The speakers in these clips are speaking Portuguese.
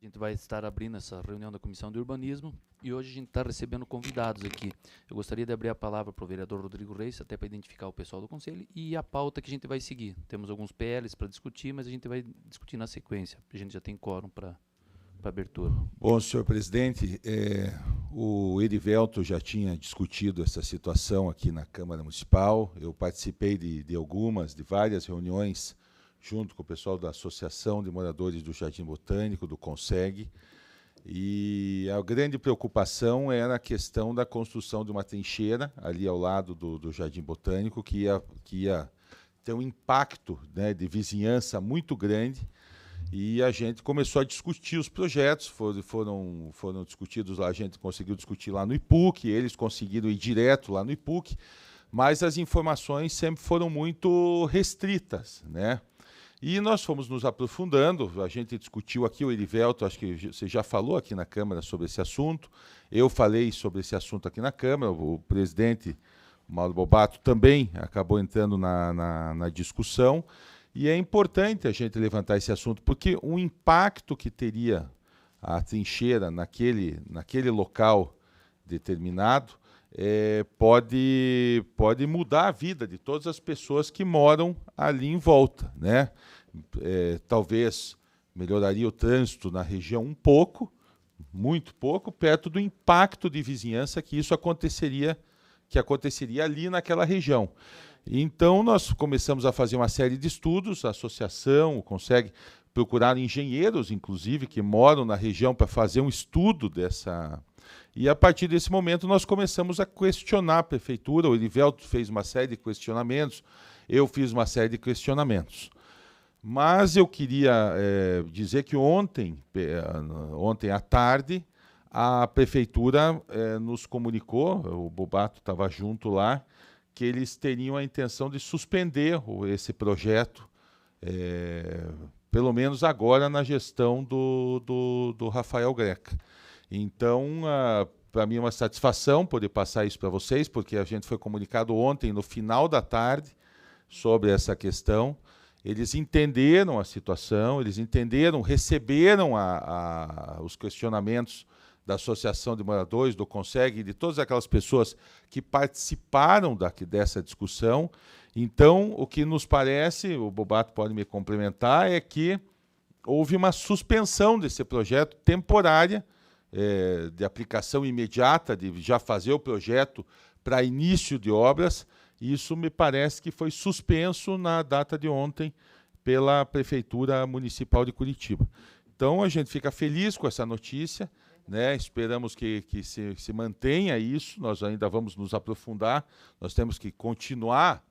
gente vai estar abrindo essa reunião da Comissão de Urbanismo e hoje a gente está recebendo convidados aqui. Eu gostaria de abrir a palavra para o vereador Rodrigo Reis, até para identificar o pessoal do Conselho, e a pauta que a gente vai seguir. Temos alguns PLs para discutir, mas a gente vai discutir na sequência. A gente já tem quórum para abertura. Bom, senhor presidente, o Erivelto já tinha discutido essa situação aqui na Câmara Municipal. Eu participei de várias reuniões junto com o pessoal da Associação de Moradores do Jardim Botânico, do CONSEG, e a grande preocupação era a questão da construção de uma trincheira ali ao lado do Jardim Botânico, que ia ter um impacto, né, de vizinhança muito grande, e a gente começou a discutir os projetos, foram discutidos lá, a gente conseguiu discutir lá no IPUC, eles conseguiram ir direto lá no IPUC, mas as informações sempre foram muito restritas, né? E nós fomos nos aprofundando, a gente discutiu aqui, o Erivelto, acho que você já falou aqui na Câmara sobre esse assunto, eu falei sobre esse assunto aqui na Câmara, o presidente Mauro Bobato também acabou entrando na discussão, e é importante a gente levantar esse assunto, porque o impacto que teria a trincheira naquele local determinado pode mudar a vida de todas as pessoas que moram ali em volta, né? Talvez melhoraria o trânsito na região um pouco, muito pouco, perto do impacto de vizinhança que aconteceria ali naquela região. Então, nós começamos a fazer uma série de estudos, a associação consegue procurar engenheiros, inclusive, que moram na região para fazer um estudo dessa. E, a partir desse momento, nós começamos a questionar a prefeitura. O Erivelto fez uma série de questionamentos, eu fiz uma série de questionamentos. Mas eu queria dizer que ontem à tarde, a prefeitura nos comunicou, o Bobato estava junto lá, que eles teriam a intenção de suspender esse projeto, pelo menos agora na gestão do Rafael Greca. Então, para mim é uma satisfação poder passar isso para vocês, porque a gente foi comunicado ontem, no final da tarde, sobre essa questão. Eles entenderam a situação, receberam os questionamentos da Associação de Moradores, do CONSEG, de todas aquelas pessoas que participaram dessa discussão. Então, o que nos parece, o Bobato pode me complementar, é que houve uma suspensão desse projeto temporária, de aplicação imediata, de já fazer o projeto para início de obras. Isso me parece que foi suspenso na data de ontem pela Prefeitura Municipal de Curitiba. Então, a gente fica feliz com essa notícia, né? Esperamos que se mantenha isso, nós ainda vamos nos aprofundar, nós temos que continuar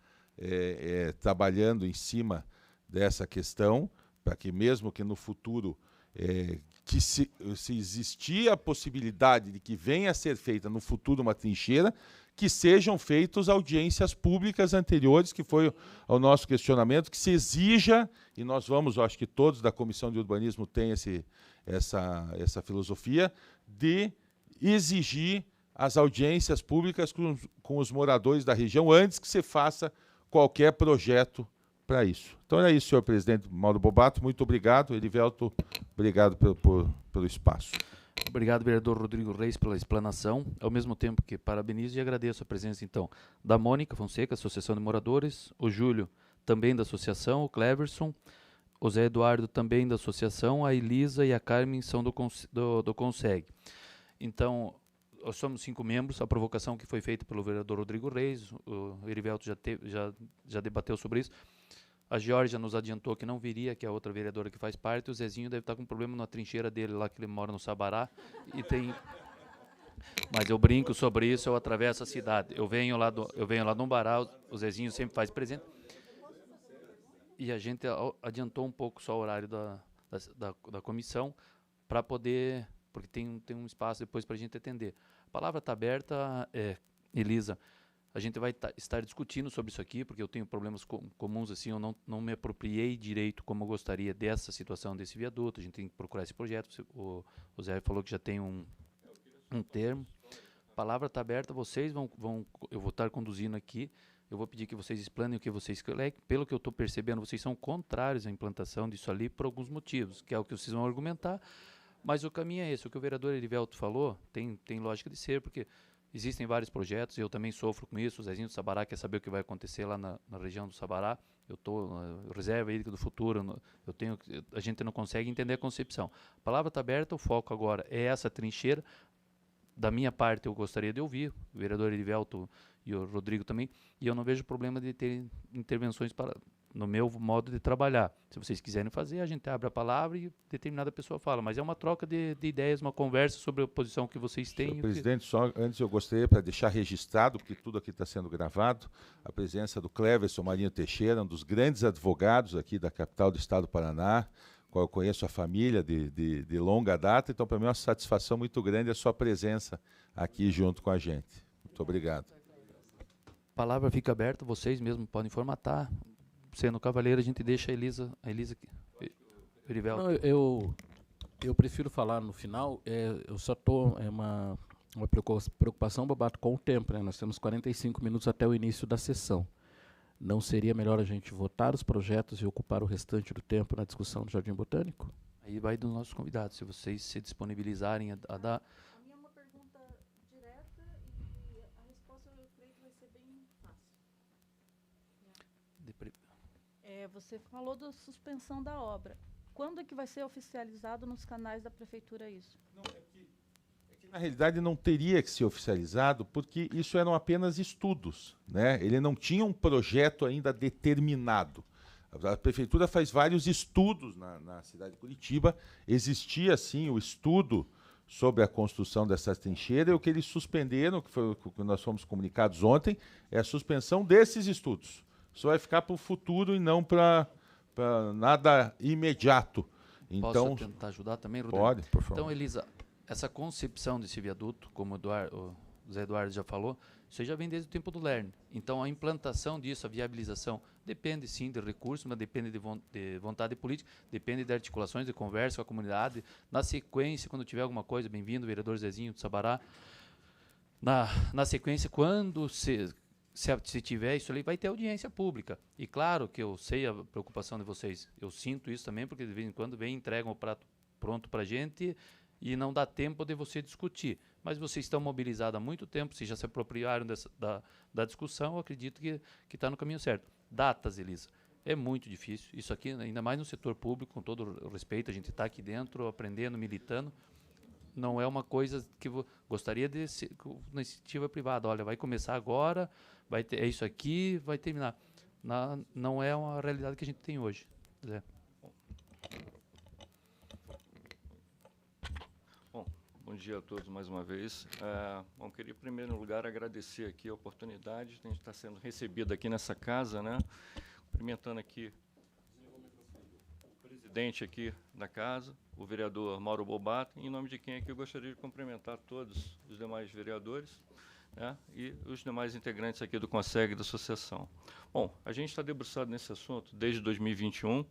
trabalhando em cima dessa questão, para que mesmo que no futuro, que se existir a possibilidade de que venha a ser feita no futuro uma trincheira, que sejam feitas audiências públicas anteriores, que foi o nosso questionamento, que se exija, e nós vamos, eu acho que todos da Comissão de Urbanismo têm essa filosofia, de exigir as audiências públicas com os moradores da região antes que se faça qualquer projeto para isso. Então é isso, senhor presidente Mauro Bobato, muito obrigado. Erivelto, obrigado pelo espaço. Obrigado, vereador Rodrigo Reis, pela explanação. Ao mesmo tempo que parabenizo e agradeço a presença, então, da Mônica Fonseca, Associação de Moradores, o Júlio, também da Associação, o Cleverson, o Zé Eduardo, também da Associação, a Elisa e a Carmen são do CONSEG. Então, nós somos 5 membros, a provocação que foi feita pelo vereador Rodrigo Reis, o Erivelto já debateu sobre isso. A Georgia nos adiantou que não viria, que é a outra vereadora que faz parte. O Zezinho deve estar com um problema na trincheira dele lá, que ele mora no Sabará. Mas eu brinco sobre isso, eu atravesso a cidade. Eu venho lá do Umbará, o Zezinho sempre faz presente. E a gente adiantou um pouco só o horário da comissão para poder, porque tem um espaço depois para a gente atender. A palavra está aberta, Elisa. A gente vai estar discutindo sobre isso aqui, porque eu tenho problemas comuns, assim, eu não me apropriei direito como eu gostaria dessa situação, desse viaduto. A gente tem que procurar esse projeto. O Zé falou que já tem um termo. A palavra está aberta, vocês eu vou estar conduzindo aqui. Eu vou pedir que vocês explanem o que vocês querem. Pelo que eu estou percebendo, vocês são contrários à implantação disso ali por alguns motivos, que é o que vocês vão argumentar. Mas o caminho é esse. O que o vereador Erivelto falou tem lógica de ser, porque existem vários projetos, eu também sofro com isso. O Zezinho do Sabará quer saber o que vai acontecer lá na região do Sabará. Eu estou reserva hídrica do futuro, a gente não consegue entender a concepção. A palavra está aberta, o foco agora é essa trincheira. Da minha parte, eu gostaria de ouvir o vereador Erivelto e o Rodrigo também, e eu não vejo problema de ter intervenções no meu modo de trabalhar. Se vocês quiserem fazer, a gente abre a palavra e determinada pessoa fala, mas é uma troca de ideias, uma conversa sobre a posição que vocês têm. Senhor presidente, só antes eu gostaria para deixar registrado, porque tudo aqui está sendo gravado, a presença do Cleverson Marinho Teixeira, um dos grandes advogados aqui da capital do estado do Paraná, qual eu conheço a família de longa data, então para mim é uma satisfação muito grande a sua presença aqui junto com a gente. Muito obrigado. A palavra fica aberta, vocês mesmos podem formatar. Sendo cavaleiro, a gente deixa a Elisa aqui. Não, eu prefiro falar no final, eu só estou, uma preocupação, Bobato, com o tempo, né? Nós temos 45 minutos até o início da sessão. Não seria melhor a gente votar os projetos e ocupar o restante do tempo na discussão do Jardim Botânico? Aí vai dos nossos convidados, se vocês se disponibilizarem a dar... A minha é uma pergunta direta e a resposta eu creio que vai ser bem fácil. Você falou da suspensão da obra. Quando é que vai ser oficializado nos canais da prefeitura isso? Não, na realidade não teria que ser oficializado, porque isso eram apenas estudos, né? Ele não tinha um projeto ainda determinado. A prefeitura faz vários estudos na cidade de Curitiba. Existia, sim, o estudo sobre a construção dessa trincheira, e o que eles suspenderam, que foi o que nós fomos comunicados ontem, é a suspensão desses estudos. Isso vai ficar para o futuro e não para nada imediato. Então, posso tentar ajudar também, Rodrigo? Pode, por favor. Então, Elisa, essa concepção desse viaduto, como o Zé Eduardo já falou, isso aí já vem desde o tempo do Lerner. Então, a implantação disso, a viabilização, depende sim de recursos, mas depende de vontade política, depende de articulações, de conversa com a comunidade. Na sequência, quando tiver alguma coisa, bem-vindo, vereador Zezinho do Sabará. Na sequência, quando se tiver isso ali, vai ter audiência pública. E claro que eu sei a preocupação de vocês, eu sinto isso também, porque de vez em quando entregam o prato pronto para a gente e não dá tempo de você discutir. Mas vocês estão mobilizados há muito tempo, vocês já se apropriaram da discussão, eu acredito que está no caminho certo. Datas, Elisa, é muito difícil. Isso aqui, ainda mais no setor público, com todo o respeito, a gente está aqui dentro, aprendendo, militando. Não é uma coisa que gostaria de ser na iniciativa privada. Olha, vai começar agora, é isso aqui, vai terminar. Não é uma realidade que a gente tem hoje. Zé. Bom dia a todos mais uma vez. Queria, em primeiro lugar, agradecer aqui a oportunidade de a gente estar sendo recebido aqui nessa casa, né? Cumprimentando aqui o presidente aqui da casa, o vereador Mauro Bobato, em nome de quem aqui eu gostaria de cumprimentar todos os demais vereadores, né, e os demais integrantes aqui do Conseg da associação. Bom, a gente está debruçado nesse assunto desde 2021,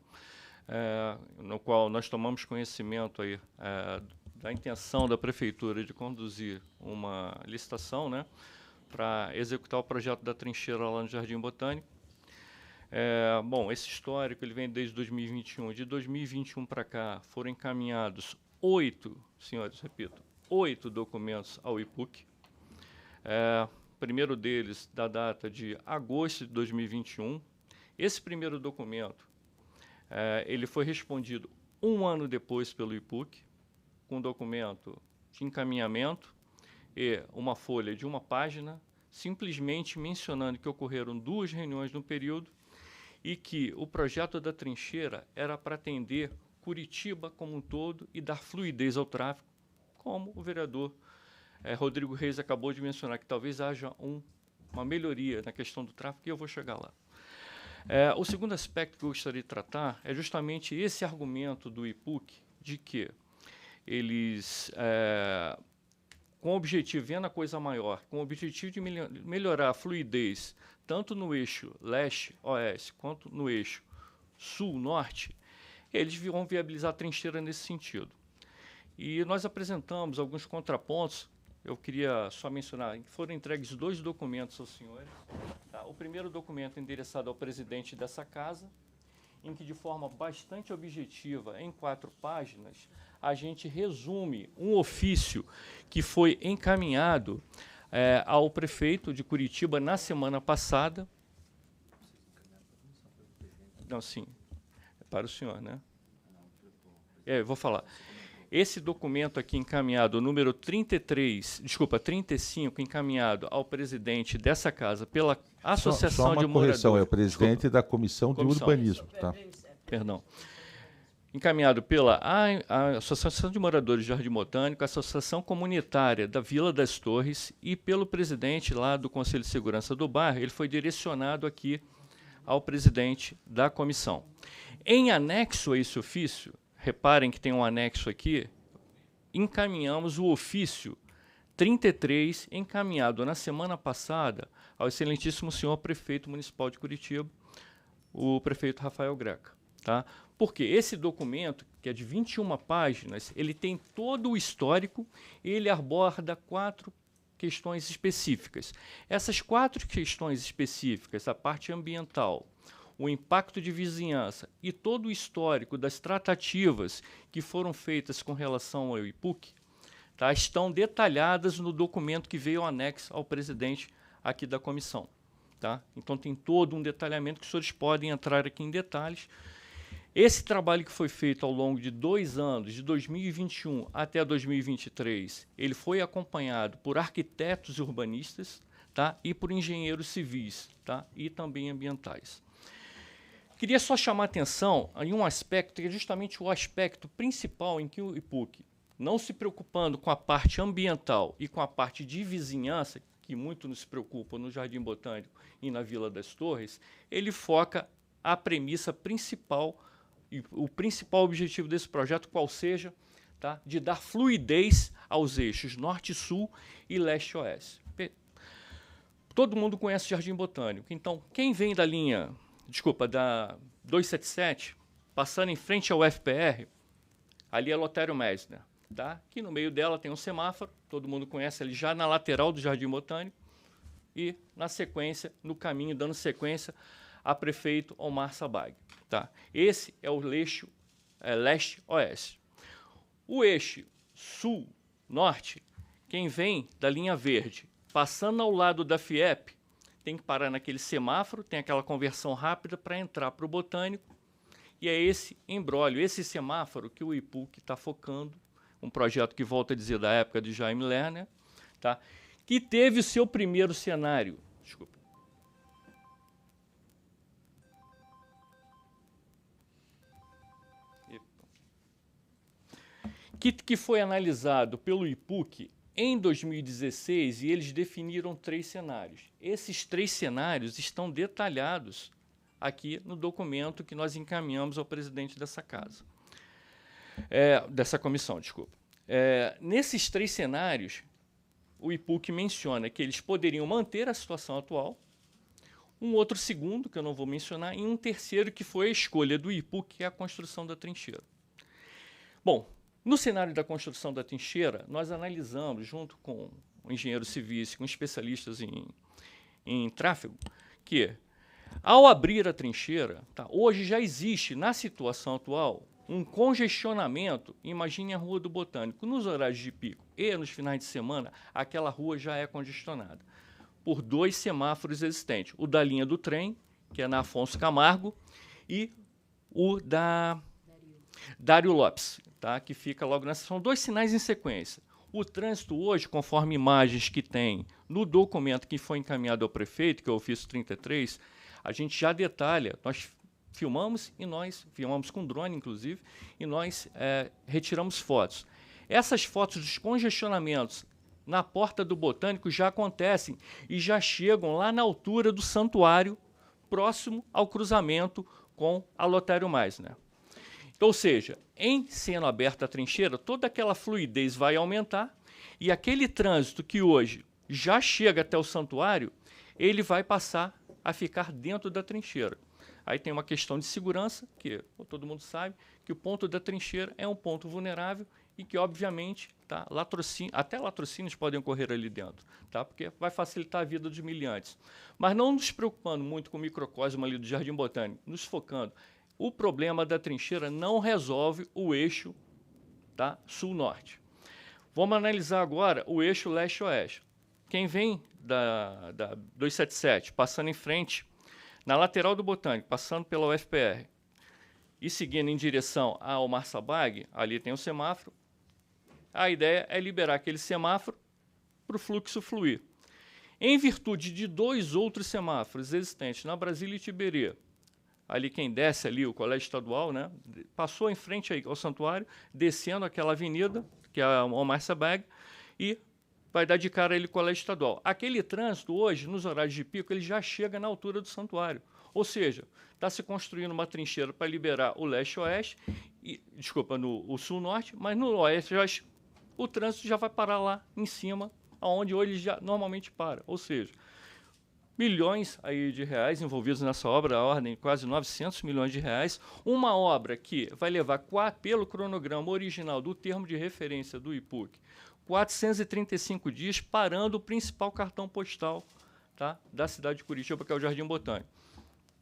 no qual nós tomamos conhecimento aí, da intenção da prefeitura de conduzir uma licitação, né, para executar o projeto da trincheira lá no Jardim Botânico. Bom, esse histórico ele vem desde 2021. De 2021 para cá foram encaminhados 8, senhores, repito, 8 documentos ao IPUC. Primeiro deles da data de agosto de 2021. Esse primeiro documento ele foi respondido um ano depois pelo IPUC, com um documento de encaminhamento e uma folha de uma página, simplesmente mencionando que ocorreram 2 reuniões no período e que o projeto da trincheira era para atender Curitiba como um todo e dar fluidez ao tráfego, como o vereador Rodrigo Reis acabou de mencionar, que talvez haja uma melhoria na questão do tráfego, e eu vou chegar lá. O segundo aspecto que eu gostaria de tratar é justamente esse argumento do IPUC de que eles, com o objetivo, vendo a coisa maior, com o objetivo de melhorar a fluidez, tanto no eixo leste-oeste, quanto no eixo sul-norte, eles vão viabilizar a trincheira nesse sentido. E nós apresentamos alguns contrapontos. Eu queria só mencionar que foram entregues 2 documentos aos senhores. Tá? O primeiro documento endereçado ao presidente dessa casa, em que, de forma bastante objetiva, em 4 páginas, a gente resume um ofício que foi encaminhado ao prefeito de Curitiba na semana passada. Não, sim, é para o senhor, né? Eu vou falar. Esse documento aqui encaminhado, o número 35, encaminhado ao presidente dessa casa pela Associação só de Moradores. Correção, é o presidente da Comissão de Urbanismo. Tá? Perdão. Encaminhado pela a Associação de Moradores de Jardim Botânico, a Associação Comunitária da Vila das Torres e pelo presidente lá do Conselho de Segurança do bairro, ele foi direcionado aqui ao presidente da comissão. Em anexo a esse ofício, reparem que tem um anexo aqui, encaminhamos o ofício 33, encaminhado na semana passada ao excelentíssimo senhor prefeito municipal de Curitiba, o prefeito Rafael Greca. Tá? Porque esse documento, que é de 21 páginas, ele tem todo o histórico e ele aborda 4 questões específicas. Essas 4 questões específicas, a parte ambiental, o impacto de vizinhança e todo o histórico das tratativas que foram feitas com relação ao IPUC, tá, estão detalhadas no documento que veio anexo ao presidente aqui da comissão. Tá? Então tem todo um detalhamento que os senhores podem entrar aqui em detalhes. Esse trabalho que foi feito ao longo de 2 anos, de 2021 até 2023, ele foi acompanhado por arquitetos e urbanistas, tá, e por engenheiros civis, tá, e também ambientais. Queria só chamar a atenção em um aspecto, que é justamente o aspecto principal em que o IPUC, não se preocupando com a parte ambiental e com a parte de vizinhança, que muito nos preocupa no Jardim Botânico e na Vila das Torres, ele foca a premissa principal, e o principal objetivo desse projeto, qual seja, tá, de dar fluidez aos eixos norte-sul e leste-oeste. Todo mundo conhece o Jardim Botânico, então quem vem da linha, da 277, passando em frente ao FPR, ali é Lotério Meisner, tá? Que no meio dela tem um semáforo, todo mundo conhece ali já na lateral do Jardim Botânico, e na sequência, no caminho, dando sequência, a prefeito Omar Sabag. Tá? Esse é o eixo leste-oeste. O eixo sul-norte, quem vem da linha verde, passando ao lado da FIEP, tem que parar naquele semáforo, tem aquela conversão rápida para entrar para o Botânico, e é esse imbróglio, esse semáforo que o IPUC está focando, um projeto que volta a dizer da época de Jaime Lerner, tá? Que teve o seu primeiro cenário, que foi analisado pelo IPUC em 2016 e eles definiram 3 cenários. Esses 3 cenários estão detalhados aqui no documento que nós encaminhamos ao presidente dessa casa, dessa comissão, desculpa. Nesses 3 cenários, o IPUC menciona que eles poderiam manter a situação atual, um outro segundo, que eu não vou mencionar, e um terceiro, que foi a escolha do IPUC, que é a construção da trincheira. Bom, no cenário da construção da trincheira, nós analisamos, junto com engenheiros civis, com especialistas em tráfego, que, ao abrir a trincheira, tá, hoje já existe, na situação atual, um congestionamento. Imagine a Rua do Botânico. Nos horários de pico e nos finais de semana, aquela rua já é congestionada por 2 semáforos existentes. O da linha do trem, que é na Afonso Camargo, e o da Dário Lopes, tá? Que fica logo nessa. São 2 sinais em sequência. O trânsito hoje, conforme imagens que tem no documento que foi encaminhado ao prefeito, que é o ofício 33, a gente já detalha. Nós filmamos com drone, inclusive, e nós retiramos fotos. Essas fotos dos congestionamentos na porta do Botânico já acontecem e já chegam lá na altura do santuário, próximo ao cruzamento com a Lotério Meisner. Ou seja, em sendo aberta a trincheira, toda aquela fluidez vai aumentar e aquele trânsito que hoje já chega até o santuário, ele vai passar a ficar dentro da trincheira. Aí tem uma questão de segurança, que todo mundo sabe, que o ponto da trincheira é um ponto vulnerável e que, obviamente, tá, até latrocínios podem ocorrer ali dentro, tá, porque vai facilitar a vida dos miliantes. Mas não nos preocupando muito com o microcosmo ali do Jardim Botânico, nos focando o problema da trincheira não resolve o eixo, tá, sul-norte. Vamos analisar agora o eixo leste-oeste. Quem vem da 277, passando em frente, na lateral do Botânico, passando pela UFPR, e seguindo em direção ao Marçabag, ali tem o semáforo, a ideia é liberar aquele semáforo para o fluxo fluir. Em virtude de 2 outros semáforos existentes na Brasília e Tiberê, ali quem desce ali, o Colégio Estadual, né, passou em frente aí ao santuário, descendo aquela avenida, que é o Marçabag, e vai dar de cara ali o Colégio Estadual. Aquele trânsito hoje, nos horários de pico, ele já chega na altura do santuário. Ou seja, está se construindo uma trincheira para liberar o leste-oeste, o sul-norte, mas no oeste o trânsito já vai parar lá em cima, onde hoje ele já normalmente para. Ou seja, milhões aí de reais envolvidos nessa obra, a ordem quase 900 milhões de reais, uma obra que vai levar, pelo cronograma original do termo de referência do IPUC, 435 dias parando o principal cartão postal, tá, da cidade de Curitiba, que é o Jardim Botânico.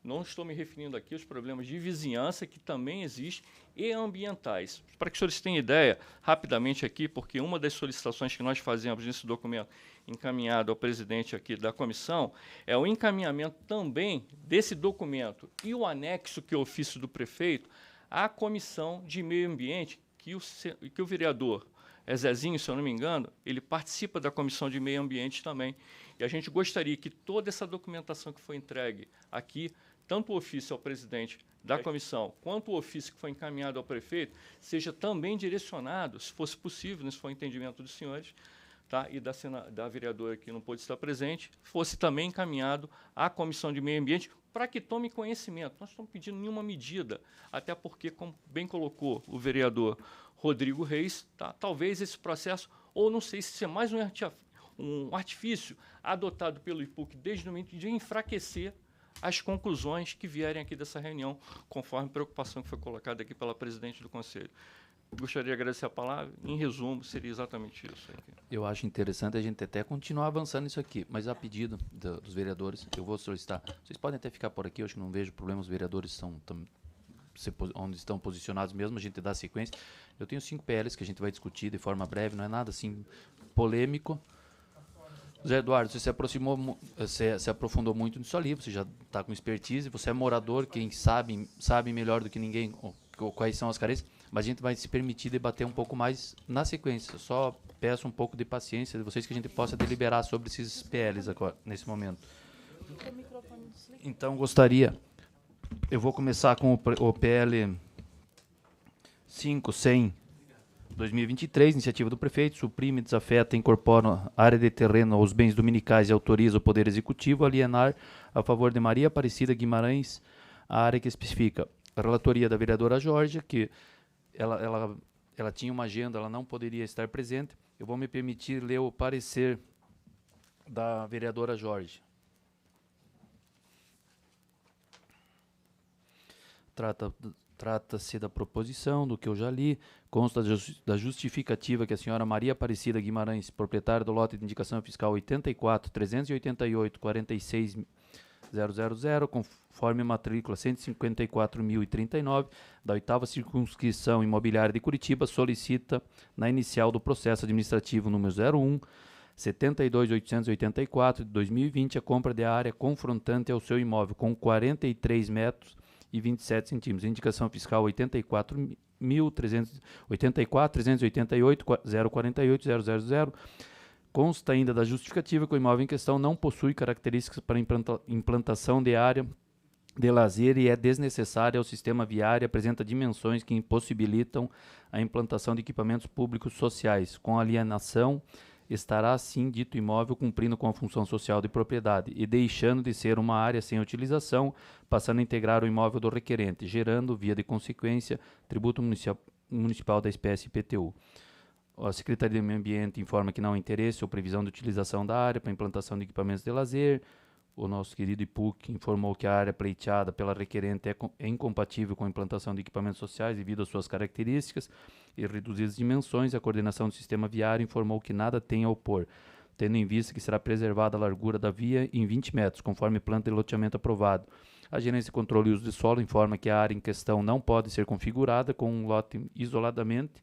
Não estou me referindo aqui aos problemas de vizinhança que também existem e ambientais. Para que os senhores tenham ideia, rapidamente aqui, porque uma das solicitações que nós fazemos nesse documento encaminhado ao presidente aqui da comissão é o encaminhamento também desse documento e o anexo, que é o ofício do prefeito, à Comissão de Meio Ambiente, que o vereador Zezinho, se eu não me engano, ele participa da Comissão de Meio Ambiente também. E a gente gostaria que toda essa documentação que foi entregue aqui, tanto o ofício ao presidente da comissão, quanto o ofício que foi encaminhado ao prefeito, seja também direcionado, se fosse possível, se for o entendimento dos senhores, tá, e da vereadora que não pôde estar presente, fosse também encaminhado à Comissão de Meio Ambiente para que tome conhecimento. Nós não estamos pedindo nenhuma medida, até porque, como bem colocou o vereador Rodrigo Reis, tá, talvez esse processo, ou não sei se é mais um artifício adotado pelo IPUC desde o momento de enfraquecer as conclusões que vierem aqui dessa reunião, conforme a preocupação que foi colocada aqui pela presidente do Conselho. Gostaria de agradecer a palavra. Em resumo, seria exatamente isso aqui. Eu acho interessante a gente até continuar avançando nisso aqui, mas a pedido dos vereadores, eu vou solicitar. Vocês podem até ficar por aqui, eu acho que não vejo problema, os vereadores são onde estão posicionados mesmo, a gente dá sequência. Eu tenho 5 PLs que a gente vai discutir de forma breve, não é nada assim polêmico. Zé Eduardo, você se aprofundou muito nisso ali, você já está com expertise, você é morador, quem sabe melhor do que ninguém quais são as carências, mas a gente vai se permitir debater um pouco mais na sequência. Só peço um pouco de paciência de vocês que a gente possa deliberar sobre esses PLs agora, nesse momento. Então, eu vou começar com o PL 5.100/2023, iniciativa do prefeito, suprime, desafeta, incorpora área de terreno aos bens dominicais e autoriza o Poder Executivo a alienar a favor de Maria Aparecida Guimarães a área que especifica. A relatoria da vereadora Jorge, que ela tinha uma agenda, ela não poderia estar presente. Eu vou me permitir ler o parecer da vereadora Jorge. Trata-se da proposição, do que eu já li, consta da justificativa que a senhora Maria Aparecida Guimarães, proprietária do lote de indicação fiscal 84.388.46.000, conforme matrícula 154.039, da 8ª Circunscrição Imobiliária de Curitiba, solicita, na inicial do processo administrativo número 01, 72.884 de 2020, a compra de área confrontante ao seu imóvel, com 43 metros e 27 centímetros. Indicação fiscal 84.388.048.000. Consta ainda da justificativa que o imóvel em questão não possui características para implantação de área de lazer e é desnecessária ao sistema viário, apresenta dimensões que impossibilitam a implantação de equipamentos públicos sociais. Com alienação, estará assim dito imóvel cumprindo com a função social de propriedade e deixando de ser uma área sem utilização, passando a integrar o imóvel do requerente, gerando, via de consequência, tributo municipal da espécie IPTU. A Secretaria do Meio Ambiente informa que não há interesse ou previsão de utilização da área para implantação de equipamentos de lazer. O nosso querido IPUC informou que a área pleiteada pela requerente é incompatível com a implantação de equipamentos sociais devido às suas características e reduzidas dimensões. A coordenação do sistema viário informou que nada tem a opor, tendo em vista que será preservada a largura da via em 20 metros, conforme plano de loteamento aprovado. A Gerência de Controle e Uso de Solo informa que a área em questão não pode ser configurada com um lote isoladamente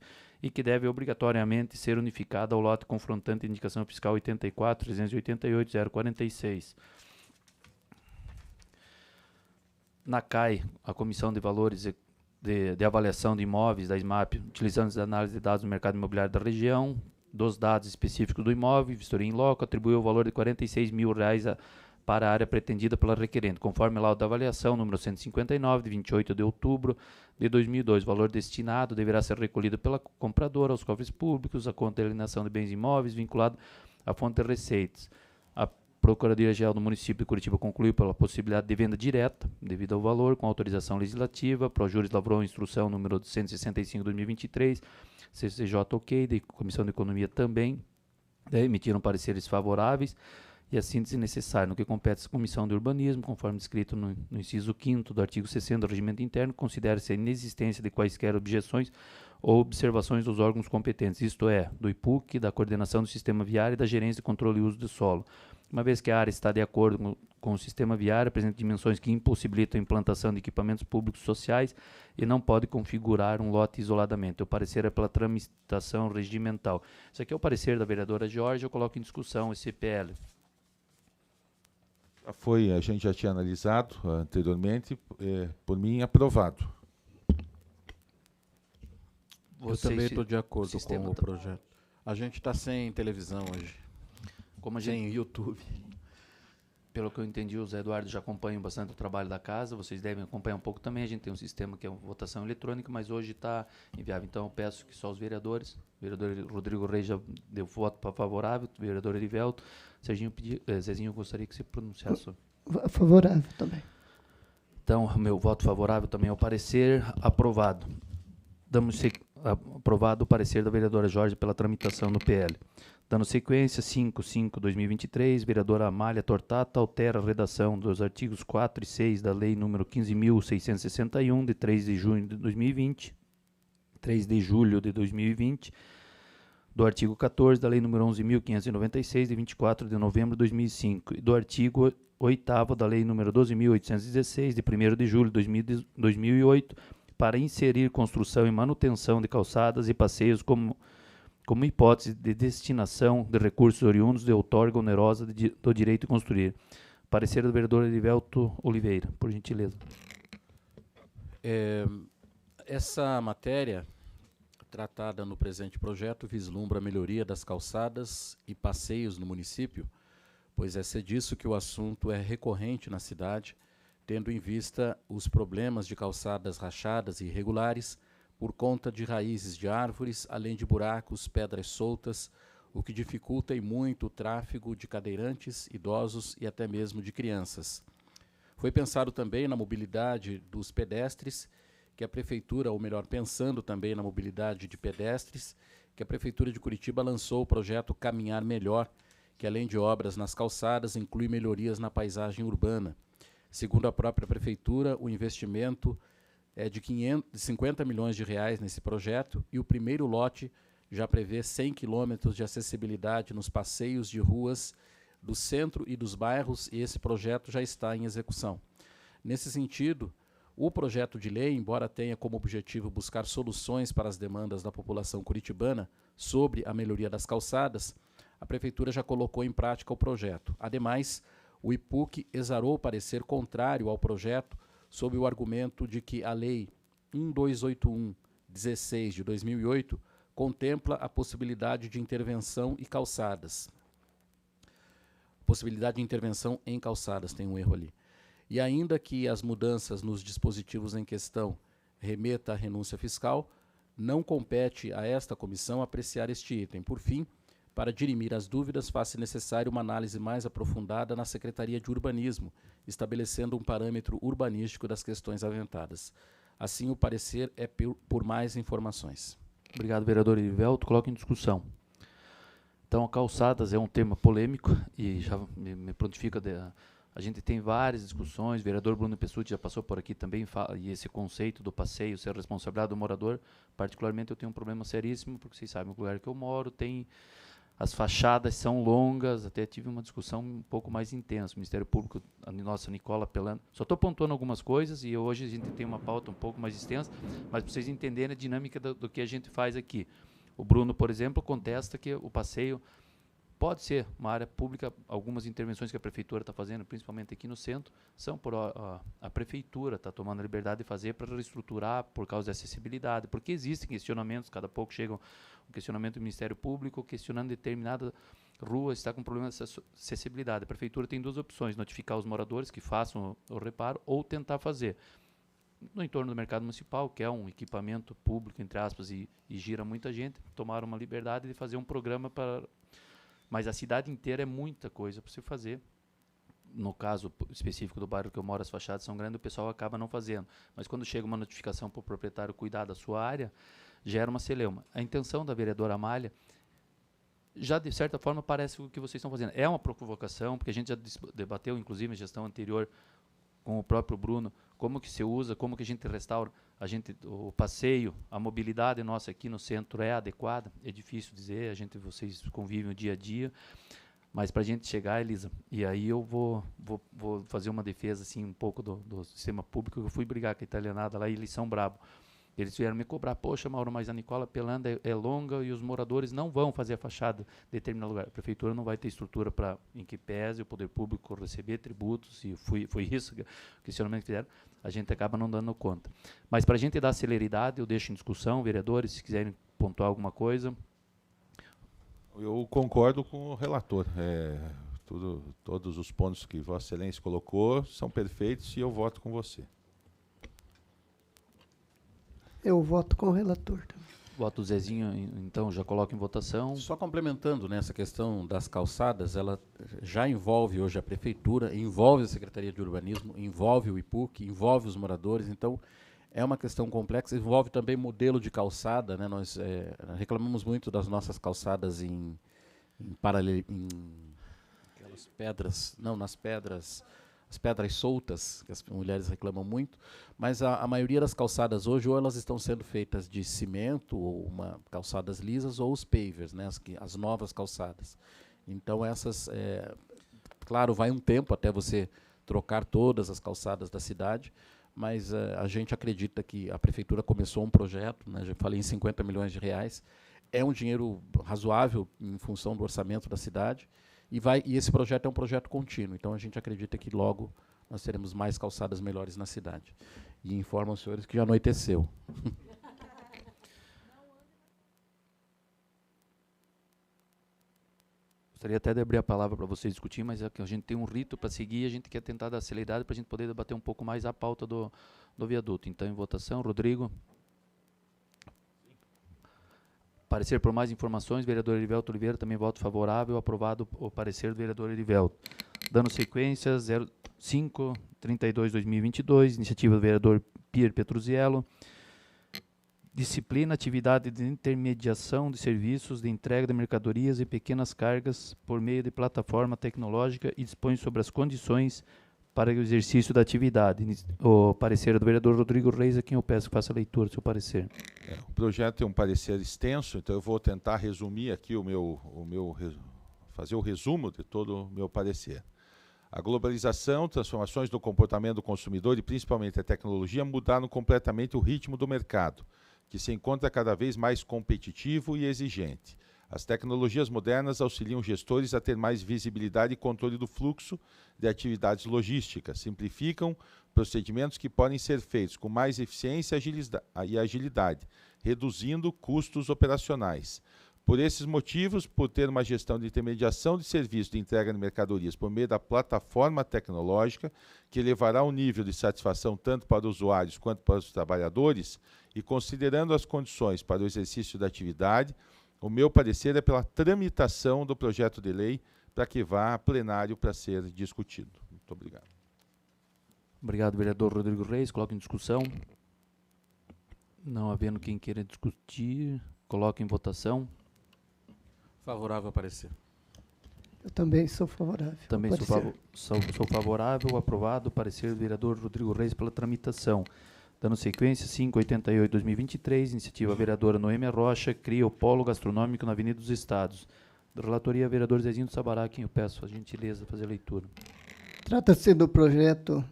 e que deve obrigatoriamente ser unificada ao lote confrontante indicação fiscal 84.388.046. Na CAI, a Comissão de Valores de Avaliação de Imóveis da SMAP, utilizando as análises de dados do mercado imobiliário da região, dos dados específicos do imóvel, vistoria em loco, atribuiu o valor de R$46 mil para a área pretendida pela requerente, conforme laudo da avaliação, número 159, de 28 de outubro de 2002. O valor destinado deverá ser recolhido pela compradora aos cofres públicos, a conta de alienação de bens imóveis, vinculado à fonte de receitas. A Procuradoria-Geral do Município de Curitiba concluiu pela possibilidade de venda direta, devido ao valor, com autorização legislativa. Projuris lavrou instrução número 165/2023, CCJ ok, da Comissão de Economia também, emitiram pareceres favoráveis, e a síntese necessária no que compete à Comissão de Urbanismo, conforme descrito no inciso 5º do artigo 60 do Regimento Interno, considera-se a inexistência de quaisquer objeções ou observações dos órgãos competentes, isto é, do IPUC, da Coordenação do Sistema Viário e da Gerência de Controle e Uso do Solo. Uma vez que a área está de acordo com o sistema viário, apresenta dimensões que impossibilitam a implantação de equipamentos públicos sociais e não pode configurar um lote isoladamente. O parecer é pela tramitação regimental. Isso aqui é o parecer da vereadora Jorge, eu coloco em discussão esse PL. A gente já tinha analisado anteriormente, por mim aprovado. Eu também estou de acordo com o projeto. A gente está sem televisão hoje, sem YouTube. Pelo que eu entendi, o Zé Eduardo já acompanha bastante o trabalho da casa, vocês devem acompanhar um pouco também. A gente tem um sistema que é uma votação eletrônica, mas hoje está inviável. Então eu peço que só os vereadores, o vereador Rodrigo Reis já deu voto favorável, o vereador Erivelto, Zezinho, eu gostaria que você pronunciasse sobre. Favorável também. Então, meu voto favorável também ao parecer, aprovado. Aprovado o parecer da vereadora Jorge pela tramitação do PL. Dando sequência, 5/5/2023, vereadora Amália Tortata altera a redação dos artigos 4 e 6 da Lei número 15.661, de 3 de julho de 2020, do artigo 14 da Lei número 11.596, de 24 de novembro de 2005, e do artigo 8º da Lei número 12.816, de 1º de julho de 2008, para inserir construção e manutenção de calçadas e passeios como hipótese de destinação de recursos oriundos de outorga onerosa do direito de construir. Parecer do vereador Erivelto Oliveira, por gentileza. Essa matéria, tratada no presente projeto, vislumbra a melhoria das calçadas e passeios no município, pois é disso que o assunto é recorrente na cidade, tendo em vista os problemas de calçadas rachadas e irregulares, por conta de raízes de árvores, além de buracos, pedras soltas, o que dificulta e muito o tráfego de cadeirantes, idosos e até mesmo de crianças. Foi pensado também na mobilidade dos pedestres, que a Prefeitura, ou melhor, pensando também na mobilidade de pedestres, que a Prefeitura de Curitiba lançou o projeto Caminhar Melhor, que além de obras nas calçadas, inclui melhorias na paisagem urbana. Segundo a própria Prefeitura, o investimento é de 50 milhões de reais nesse projeto, e o primeiro lote já prevê 100 quilômetros de acessibilidade nos passeios de ruas do centro e dos bairros, e esse projeto já está em execução. Nesse sentido, o projeto de lei, embora tenha como objetivo buscar soluções para as demandas da população curitibana sobre a melhoria das calçadas, a Prefeitura já colocou em prática o projeto. Ademais, o IPUC exarou o parecer contrário ao projeto, sob o argumento de que a Lei 1281/16 de 2008 contempla a possibilidade de intervenção em calçadas. Possibilidade de intervenção em calçadas, tem um erro ali. E ainda que as mudanças nos dispositivos em questão remeta à renúncia fiscal, não compete a esta comissão apreciar este item. Por fim, para dirimir as dúvidas, faz-se necessário uma análise mais aprofundada na Secretaria de Urbanismo, estabelecendo um parâmetro urbanístico das questões aventadas. Assim, o parecer é por mais informações. Obrigado, vereador Erivelto. Coloco em discussão. Então, calçadas é um tema polêmico e já me prontifica. A gente tem várias discussões, o vereador Bruno Pessutti já passou por aqui também, e esse conceito do passeio ser responsabilidade do morador, particularmente eu tenho um problema seríssimo, porque vocês sabem, o lugar que eu moro tem As fachadas são longas, até tive uma discussão um pouco mais intensa. O Ministério Público, a nossa Nicola apelando. Só estou pontuando algumas coisas e hoje a gente tem uma pauta um pouco mais extensa, mas para vocês entenderem a dinâmica do que a gente faz aqui. O Bruno, por exemplo, contesta que o passeio pode ser uma área pública. Algumas intervenções que a Prefeitura está fazendo, principalmente aqui no centro, são por a Prefeitura está tomando a liberdade de fazer para reestruturar por causa da acessibilidade, porque existem questionamentos, cada pouco chegam um questionamento do Ministério Público questionando determinada rua está com problema de acessibilidade. A Prefeitura tem duas opções: notificar os moradores que façam o reparo ou tentar fazer. No entorno do mercado municipal, que é um equipamento público, entre aspas, e gira muita gente, tomaram uma liberdade de fazer um programa para... Mas a cidade inteira é muita coisa para se fazer. No caso específico do bairro que eu moro, as fachadas são grandes, o pessoal acaba não fazendo. Mas quando chega uma notificação para o proprietário cuidar da sua área, gera uma celeuma. A intenção da vereadora Amália já, de certa forma, parece o que vocês estão fazendo. É uma provocação, porque a gente já debateu, inclusive, na gestão anterior, com o próprio Bruno, como que se usa, como que a gente restaura. O passeio, a mobilidade nossa aqui no centro é adequada? É difícil dizer, vocês convivem o dia a dia, mas para a gente chegar, Elisa, e aí eu vou fazer uma defesa assim, um pouco do sistema público. Eu fui brigar com a italianada lá e eles são bravos. Eles vieram me cobrar: poxa, Mauro, mas a Nicola Pelanda é longa e os moradores não vão fazer a fachada em determinado lugar. A Prefeitura não vai ter estrutura para, em que pese o poder público receber tributos, e foi isso o questionamento que fizeram, a gente acaba não dando conta. Mas para a gente dar celeridade, eu deixo em discussão, vereadores, se quiserem pontuar alguma coisa. Eu concordo com o relator. Todos os pontos que Vossa Excelência colocou são perfeitos e eu voto com você. Eu voto com o relator também. Voto Zezinho, então, já coloco em votação. Só complementando nessa questão das calçadas, ela já envolve hoje a Prefeitura, envolve a Secretaria de Urbanismo, envolve o IPUC, envolve os moradores. Então, é uma questão complexa, envolve também modelo de calçada, né? Nós reclamamos muito das nossas calçadas em aquelas pedras, não, nas pedras, as pedras soltas, que as mulheres reclamam muito, mas a maioria das calçadas hoje, ou elas estão sendo feitas de cimento, ou calçadas lisas, ou os pavers, né? As novas calçadas. Então, essas, claro, vai um tempo até você trocar todas as calçadas da cidade, mas a gente acredita que a Prefeitura começou um projeto, né, já falei em 50 milhões de reais, é um dinheiro razoável em função do orçamento da cidade, e esse projeto é um projeto contínuo, então a gente acredita que logo nós teremos mais calçadas melhores na cidade. E informo aos senhores que já anoiteceu. Gostaria até de abrir a palavra para vocês discutir, mas é que a gente tem um rito para seguir e a gente quer tentar dar celeridade para a gente poder debater um pouco mais a pauta do viaduto. Então, em votação, Rodrigo. Parecer por mais informações, vereador Erivelto Oliveira, também voto favorável, aprovado o parecer do vereador Erivelto. Dando sequência, 05-32-2022, iniciativa do vereador Pier Petruziello. Disciplina, atividade de intermediação de serviços de entrega de mercadorias e pequenas cargas por meio de plataforma tecnológica e dispõe sobre as condições para o exercício da atividade. O parecer do vereador Rodrigo Reis, a quem eu peço que faça a leitura do seu parecer. O projeto tem um parecer extenso, então eu vou tentar resumir aqui fazer o resumo de todo o meu parecer. A globalização, transformações do comportamento do consumidor e principalmente a tecnologia mudaram completamente o ritmo do mercado, que se encontra cada vez mais competitivo e exigente. As tecnologias modernas auxiliam gestores a ter mais visibilidade e controle do fluxo de atividades logísticas, simplificam procedimentos que podem ser feitos com mais eficiência e agilidade, reduzindo custos operacionais. Por esses motivos, por ter uma gestão de intermediação de serviços de entrega de mercadorias por meio da plataforma tecnológica, que elevará o nível de satisfação tanto para os usuários quanto para os trabalhadores, e considerando as condições para o exercício da atividade, o meu parecer é pela tramitação do projeto de lei para que vá a plenário para ser discutido. Muito obrigado. Obrigado, vereador Rodrigo Reis. Coloco em discussão. Não havendo quem queira discutir, coloco em votação. Favorável ao parecer. Eu também sou favorável. Também sou favorável. Aprovado o parecer do vereador Rodrigo Reis pela tramitação. Dando sequência, 588-2023, iniciativa vereadora Noêmia Rocha, cria o polo gastronômico na Avenida dos Estados. Relatoria, vereador Zezinho do Sabará, quem eu peço a gentileza de fazer a leitura. Trata-se do projeto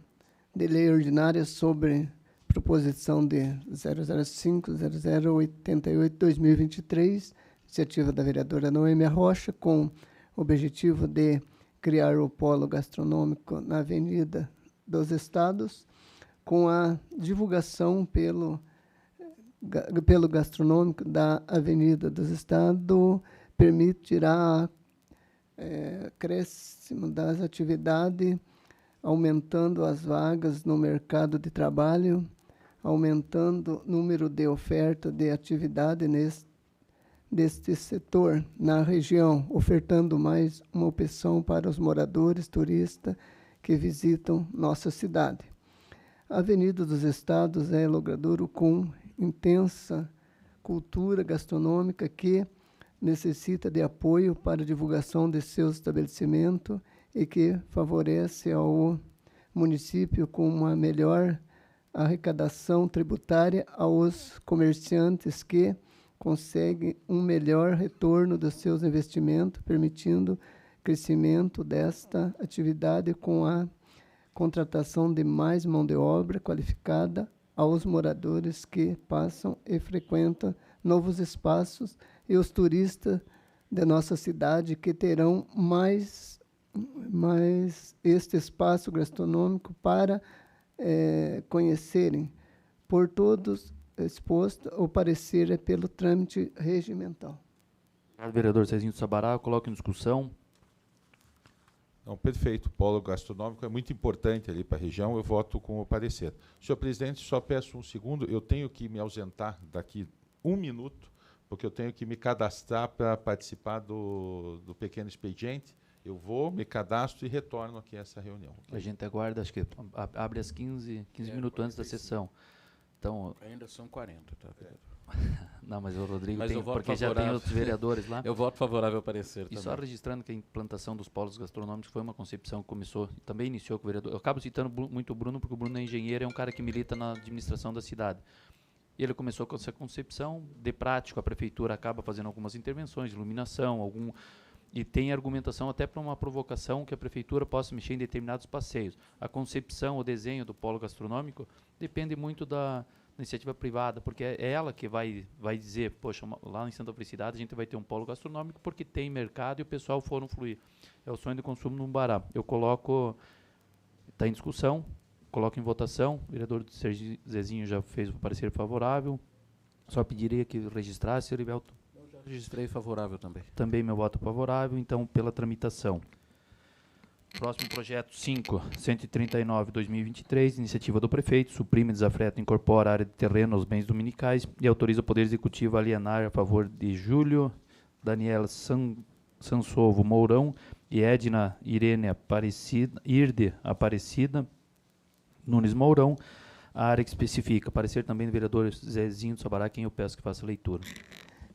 de lei ordinária sobre proposição de 005-0088-2023, iniciativa da vereadora Noêmia Rocha, com o objetivo de criar o polo gastronômico na Avenida dos Estados, com a divulgação pelo gastronômico da Avenida dos Estados, permitirá crescimento das atividades, aumentando as vagas no mercado de trabalho, aumentando o número de oferta de atividade neste setor na região, ofertando mais uma opção para os moradores turistas que visitam nossa cidade. A Avenida dos Estados é logradouro com intensa cultura gastronômica que necessita de apoio para a divulgação de seus estabelecimentos e que favorece ao município com uma melhor arrecadação tributária aos comerciantes que conseguem um melhor retorno dos seus investimentos, permitindo crescimento desta atividade com a contratação de mais mão de obra qualificada aos moradores que passam e frequentam novos espaços e os turistas de nossa cidade que terão mais este espaço gastronômico para conhecerem. Por todos exposto, o parecer é pelo trâmite regimental. Vereador Zezinho do Sabará, eu coloco em discussão. Não, perfeito. O polo gastronômico é muito importante ali para a região. Eu voto com o parecer. Senhor presidente, só peço um segundo. Eu tenho que me ausentar daqui 1 minuto, porque eu tenho que me cadastrar para participar do pequeno expediente. Eu vou, me cadastro e retorno aqui a essa reunião. Okay? A gente aguarda, acho que abre às 15 minutos antes da sessão. Então, ainda são 40, tá? Não, mas o Rodrigo mas tem, porque já tem outros vereadores lá. Eu voto favorável ao parecer E também. só registrando que a implantação dos polos gastronômicos foi uma concepção que começou, também iniciou com o vereador. Eu acabo citando muito o Bruno, porque o Bruno é engenheiro, é um cara que milita na administração da cidade. E ele começou com essa concepção, de prático, a prefeitura acaba fazendo algumas intervenções, iluminação, e tem argumentação até para uma provocação que a prefeitura possa mexer em determinados passeios. A concepção, o desenho do polo gastronômico depende muito da iniciativa privada, porque é ela que vai dizer, poxa, lá em Santa Felicidade a gente vai ter um polo gastronômico porque tem mercado e o pessoal foram fluir. É o sonho de consumo no Bará. Eu coloco, está em discussão, coloco em votação, o vereador Zezinho já fez o parecer favorável, só pediria que registrasse, Heriberto. Registrei favorável também. Também meu voto favorável, então, pela tramitação. Próximo projeto 5, 139/2023, iniciativa do prefeito, suprime, desafreta, incorpora a área de terreno aos bens dominicais e autoriza o Poder Executivo a alienar a favor de Júlio Daniela Sansovo Mourão e Edna Irene Irde Aparecida Nunes Mourão, a área que especifica. Parecer também do vereador Zezinho do Sabará, quem eu peço que faça a leitura.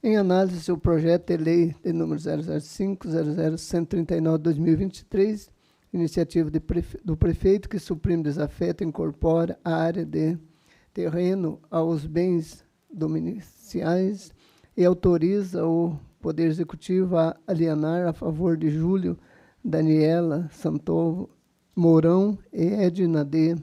Em análise, o projeto de lei de número 005-00139/2023, iniciativa do prefeito que suprime, desafeta e incorpora a área de terreno aos bens dominicais e autoriza o Poder Executivo a alienar a favor de Júlio Daniela Santovo Mourão e Edna de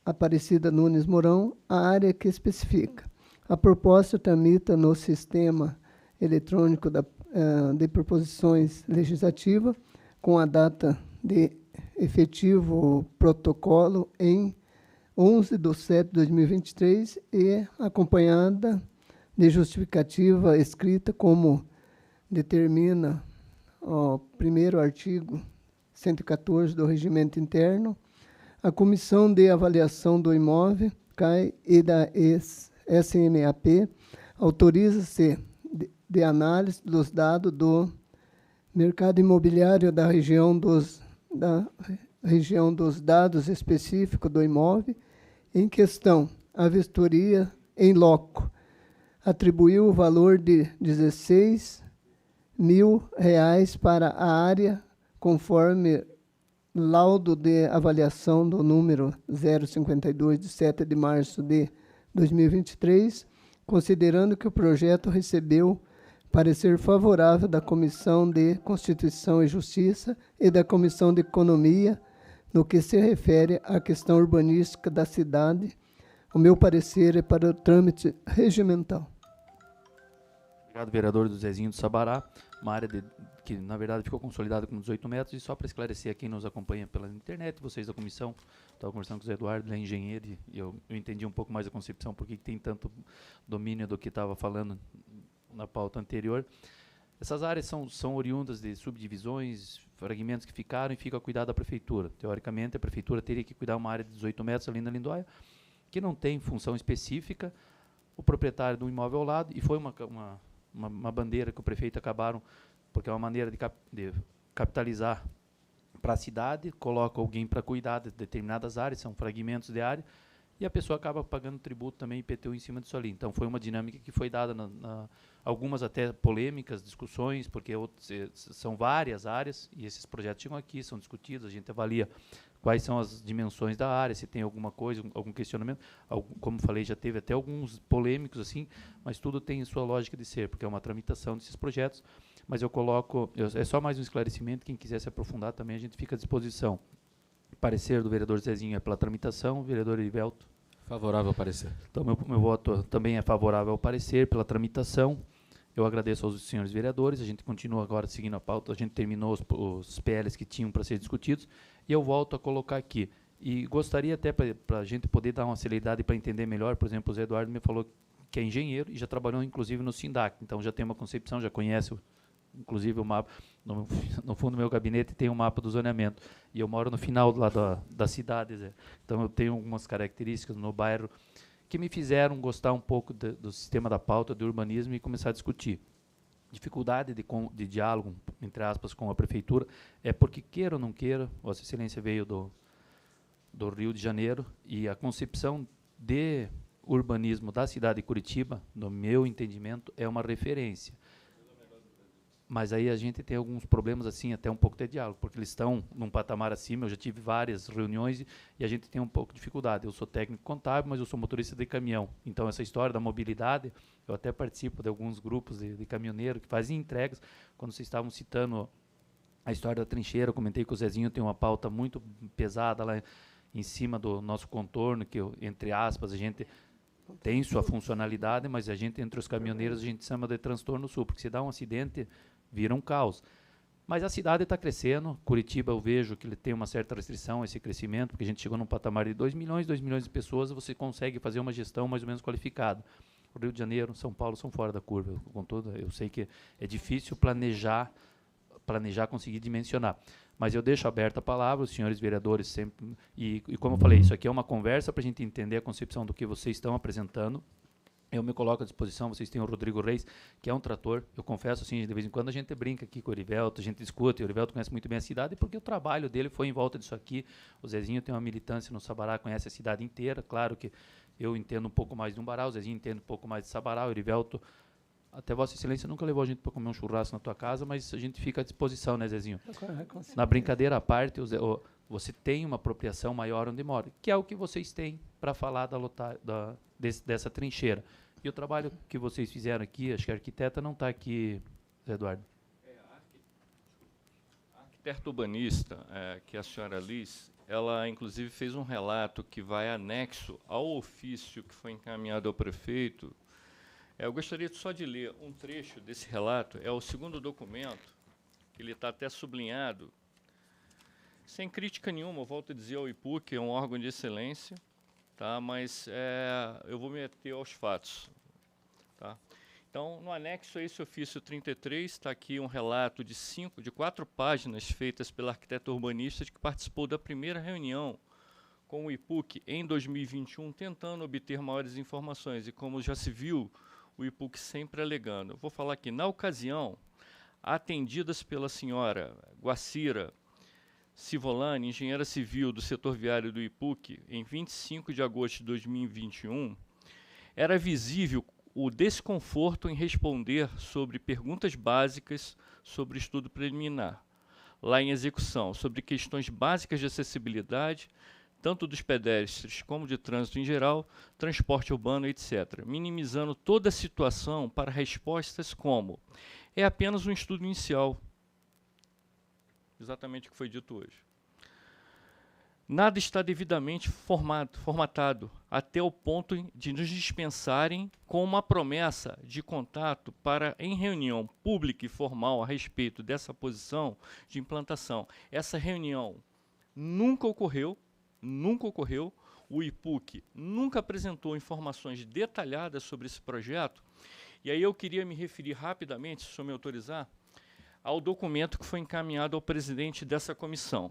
Aparecida Nunes Mourão, a área que especifica. A proposta tramita no sistema eletrônico de proposições legislativas, com a data de efetivo protocolo em 11/7/2023 e acompanhada de justificativa escrita, como determina o primeiro artigo 114 do Regimento Interno. A Comissão de Avaliação do Imóvel, CAI, e da SMAP, autoriza-se de análise dos dados do mercado imobiliário da região dos dados específicos do imóvel em questão, a vistoria em loco. Atribuiu o valor de R$16.000 para a área, conforme laudo de avaliação do número 052, de 7 de março de 2023, considerando que o projeto recebeu Parecer favorável da Comissão de Constituição e Justiça e da Comissão de Economia, no que se refere à questão urbanística da cidade. O meu parecer é para o trâmite regimental. Obrigado, vereador do Zezinho do Sabará. Uma área que, na verdade, ficou consolidada com 18 metros. E só para esclarecer a quem nos acompanha pela internet, vocês da comissão, estava conversando com o Zé Eduardo, ele é engenheiro, e eu entendi um pouco mais a concepção, porque tem tanto domínio do que estava falando na pauta anterior. Essas áreas são oriundas de subdivisões, fragmentos que ficaram e ficam a cuidar da prefeitura. Teoricamente, a prefeitura teria que cuidar uma área de 18 metros ali na Lindóia, que não tem função específica, o proprietário do imóvel ao lado, e foi uma bandeira que o prefeito acabaram, porque é uma maneira de capitalizar para a cidade, coloca alguém para cuidar de determinadas áreas, são fragmentos de área, e a pessoa acaba pagando tributo também, IPTU, em cima disso ali. Então, foi uma dinâmica que foi dada, algumas até polêmicas, discussões, porque são várias áreas, e esses projetos chegam aqui, são discutidos, a gente avalia quais são as dimensões da área, se tem alguma coisa, algum questionamento. Como falei, já teve até alguns polêmicos, assim, mas tudo tem sua lógica de ser, porque é uma tramitação desses projetos. Mas eu coloco, é só mais um esclarecimento, quem quiser se aprofundar também, a gente fica à disposição. Parecer do vereador Zezinho é pela tramitação, vereador Erivelto. Favorável ao parecer. Então, meu voto também é favorável ao parecer, pela tramitação. Eu agradeço aos senhores vereadores, a gente continua agora seguindo a pauta, a gente terminou os PLs que tinham para ser discutidos, e eu volto a colocar aqui. E gostaria até, para a gente poder dar uma celeridade para entender melhor, por exemplo, o Zé Eduardo me falou que é engenheiro e já trabalhou, inclusive, no SINDAC, então já tem uma concepção, já conhece, inclusive, o mapa. No fundo do meu gabinete tem um mapa do zoneamento, e eu moro no final lá da cidade, Zé. Então eu tenho algumas características no bairro que me fizeram gostar um pouco do sistema da pauta, do urbanismo, e começar a discutir. Dificuldade de diálogo, entre aspas, com a prefeitura, é porque, queira ou não queira, Vossa Excelência veio do Rio de Janeiro, e a concepção de urbanismo da cidade de Curitiba, no meu entendimento, é uma referência. Mas aí a gente tem alguns problemas, assim, até um pouco de diálogo, porque eles estão num patamar acima. Eu já tive várias reuniões e a gente tem um pouco de dificuldade. Eu sou técnico contábil, mas eu sou motorista de caminhão. Então, essa história da mobilidade, eu até participo de alguns grupos de caminhoneiro que fazem entregas. Quando vocês estavam citando a história da trincheira, eu comentei que o Zezinho tem uma pauta muito pesada lá em cima do nosso contorno, que, entre aspas, a gente tem sua funcionalidade, mas a gente, entre os caminhoneiros, a gente chama de transtorno sul, porque se dá um acidente, vira um caos. Mas a cidade está crescendo. Curitiba, eu vejo que ele tem uma certa restrição a esse crescimento, porque a gente chegou num patamar de 2 milhões de pessoas, você consegue fazer uma gestão mais ou menos qualificada. O Rio de Janeiro, São Paulo são fora da curva. Eu sei que é difícil planejar, conseguir dimensionar. Mas eu deixo aberta a palavra, os senhores vereadores sempre... E como eu falei, isso aqui é uma conversa para a gente entender a concepção do que vocês estão apresentando. Eu me coloco à disposição, vocês têm o Rodrigo Reis, que é um trator. Eu confesso, assim, de vez em quando a gente brinca aqui com o Erivelto, a gente discute, o Erivelto conhece muito bem a cidade, porque o trabalho dele foi em volta disso aqui. O Zezinho tem uma militância no Sabará, conhece a cidade inteira. Claro que eu entendo um pouco mais de Umbará, o Zezinho entende um pouco mais de Sabará, o Erivelto, até Vossa Excelência nunca levou a gente para comer um churrasco na tua casa, mas a gente fica à disposição, né, Zezinho? Na brincadeira à parte, você tem uma apropriação maior onde mora, que é o que vocês têm para falar dessa trincheira. E o trabalho que vocês fizeram aqui, acho que a arquiteta não está aqui, Zé Eduardo. A arquiteta urbanista, que é a senhora Liz, ela, inclusive, fez um relato que vai anexo ao ofício que foi encaminhado ao prefeito. Eu gostaria só de ler um trecho desse relato. É o segundo documento, que ele está até sublinhado. Sem crítica nenhuma, eu volto a dizer ao IPUC, é um órgão de excelência, tá? Mas eu vou me ater aos fatos. Tá? Então, no anexo a esse ofício 33, está aqui um relato de 4 páginas feitas pela arquiteta urbanista que participou da primeira reunião com o IPUC em 2021, tentando obter maiores informações. E como já se viu, o IPUC sempre alegando. Eu vou falar aqui, na ocasião, atendidas pela senhora Guacira Civolani, engenheira civil do setor viário do IPUC, em 25 de agosto de 2021, era visível o desconforto em responder sobre perguntas básicas sobre estudo preliminar, lá em execução, sobre questões básicas de acessibilidade, tanto dos pedestres como de trânsito em geral, transporte urbano, etc., minimizando toda a situação para respostas como: é apenas um estudo inicial, exatamente o que foi dito hoje. Nada está devidamente formatado até o ponto de nos dispensarem com uma promessa de contato para, em reunião pública e formal a respeito dessa posição de implantação. Essa reunião nunca ocorreu, o IPUC nunca apresentou informações detalhadas sobre esse projeto, e aí eu queria me referir rapidamente, se o senhor me autorizar, ao documento que foi encaminhado ao presidente dessa comissão.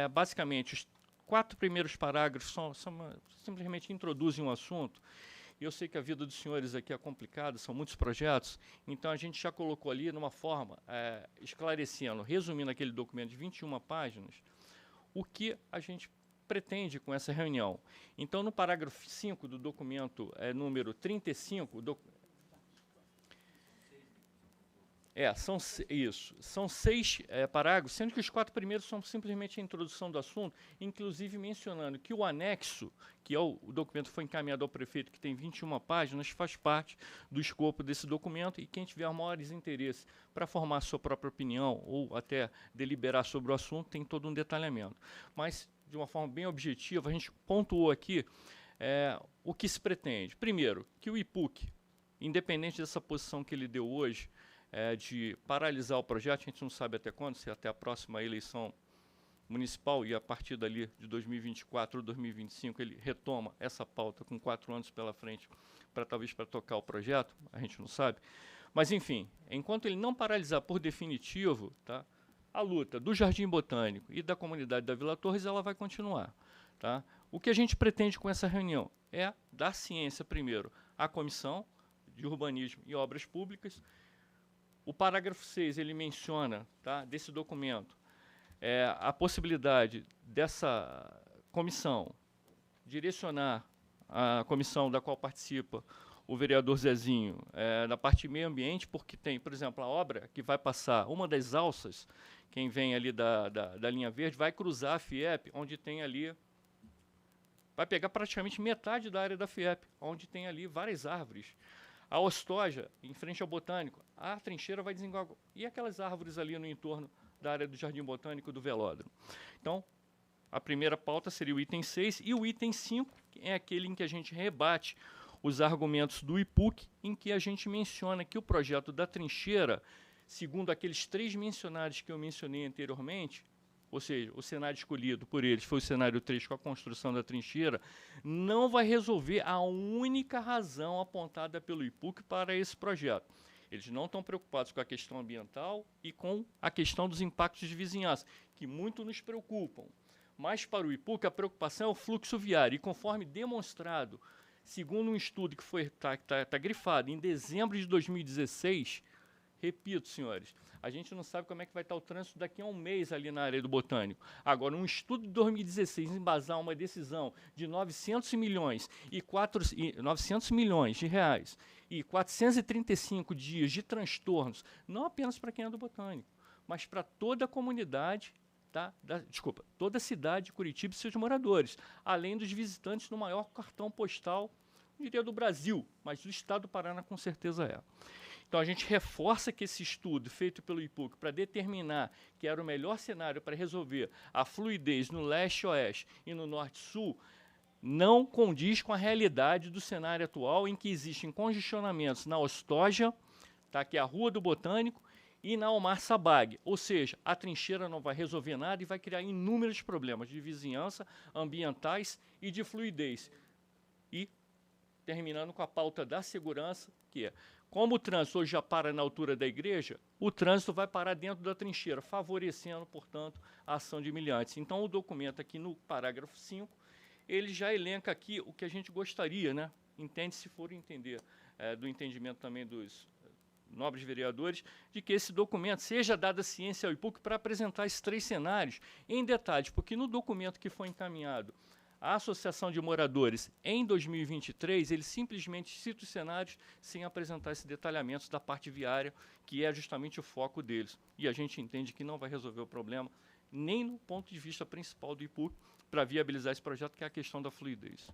Basicamente, os 4 primeiros parágrafos simplesmente introduzem um assunto, e eu sei que a vida dos senhores aqui é complicada, são muitos projetos, então a gente já colocou ali numa forma, esclarecendo, resumindo aquele documento de 21 páginas, o que a gente pretende com essa reunião. Então, no parágrafo 5 do documento número 35, são 6 parágrafos, sendo que os 4 primeiros são simplesmente a introdução do assunto, inclusive mencionando que o anexo, que é o documento que foi encaminhado ao prefeito, que tem 21 páginas, faz parte do escopo desse documento, e quem tiver maiores interesses para formar sua própria opinião ou até deliberar sobre o assunto, tem todo um detalhamento. Mas, de uma forma bem objetiva, a gente pontuou aqui o que se pretende. Primeiro, que o IPUC, independente dessa posição que ele deu hoje, de paralisar o projeto, a gente não sabe até quando, se até a próxima eleição municipal, e a partir dali de 2024 ou 2025 ele retoma essa pauta com 4 anos pela frente, talvez para tocar o projeto, a gente não sabe. Mas, enfim, enquanto ele não paralisar por definitivo, tá, a luta do Jardim Botânico e da comunidade da Vila Torres, ela vai continuar. Tá? O que a gente pretende com essa reunião é dar ciência, primeiro, à Comissão de Urbanismo e Obras Públicas. O parágrafo 6, ele menciona, tá, desse documento, a possibilidade dessa comissão direcionar a comissão da qual participa o vereador Zezinho, da parte de meio ambiente, porque tem, por exemplo, a obra que vai passar, uma das alças, quem vem ali da linha verde, vai cruzar a FIEP, onde tem ali, vai pegar praticamente metade da área da FIEP, onde tem ali várias árvores. A Ostoja, em frente ao Botânico, a trincheira vai desenvolver. E aquelas árvores ali no entorno da área do Jardim Botânico do Velódromo. Então, a primeira pauta seria o item 6, e o item 5 é aquele em que a gente rebate os argumentos do IPUC, em que a gente menciona que o projeto da trincheira, segundo aqueles 3 mencionados que eu mencionei anteriormente, ou seja, o cenário escolhido por eles foi o cenário 3 com a construção da trincheira, não vai resolver a única razão apontada pelo IPUC para esse projeto. Eles não estão preocupados com a questão ambiental e com a questão dos impactos de vizinhança, que muito nos preocupam. Mas para o IPUC a preocupação é o fluxo viário, e conforme demonstrado, segundo um estudo que está grifado em dezembro de 2016, repito, senhores, a gente não sabe como é que vai estar o trânsito daqui a um mês ali na área do Botânico. Agora, um estudo de 2016 embasar uma decisão de 900 milhões de reais e 435 dias de transtornos, não apenas para quem é do Botânico, mas para toda a comunidade, toda a cidade de Curitiba e seus moradores, além dos visitantes no maior cartão postal, não diria do Brasil, mas do estado do Paraná com certeza é. Então, a gente reforça que esse estudo feito pelo IPUC para determinar que era o melhor cenário para resolver a fluidez no leste-oeste e no norte-sul, não condiz com a realidade do cenário atual, em que existem congestionamentos na Ostoja, tá, que é a Rua do Botânico, e na Omar Sabag. Ou seja, a trincheira não vai resolver nada e vai criar inúmeros problemas de vizinhança, ambientais e de fluidez. E, terminando com a pauta da segurança, que é: como o trânsito hoje já para na altura da igreja, o trânsito vai parar dentro da trincheira, favorecendo, portanto, a ação de miliantes. Então, o documento aqui no parágrafo 5, ele já elenca aqui o que a gente gostaria, né? Entende, se for entender, do entendimento também dos nobres vereadores, de que esse documento seja dada ciência ao IPUC para apresentar esses 3 cenários em detalhes, porque no documento que foi encaminhado a Associação de Moradores, em 2023, ele simplesmente cita os cenários sem apresentar esses detalhamentos da parte viária, que é justamente o foco deles. E a gente entende que não vai resolver o problema, nem no ponto de vista principal do IPUC, para viabilizar esse projeto, que é a questão da fluidez.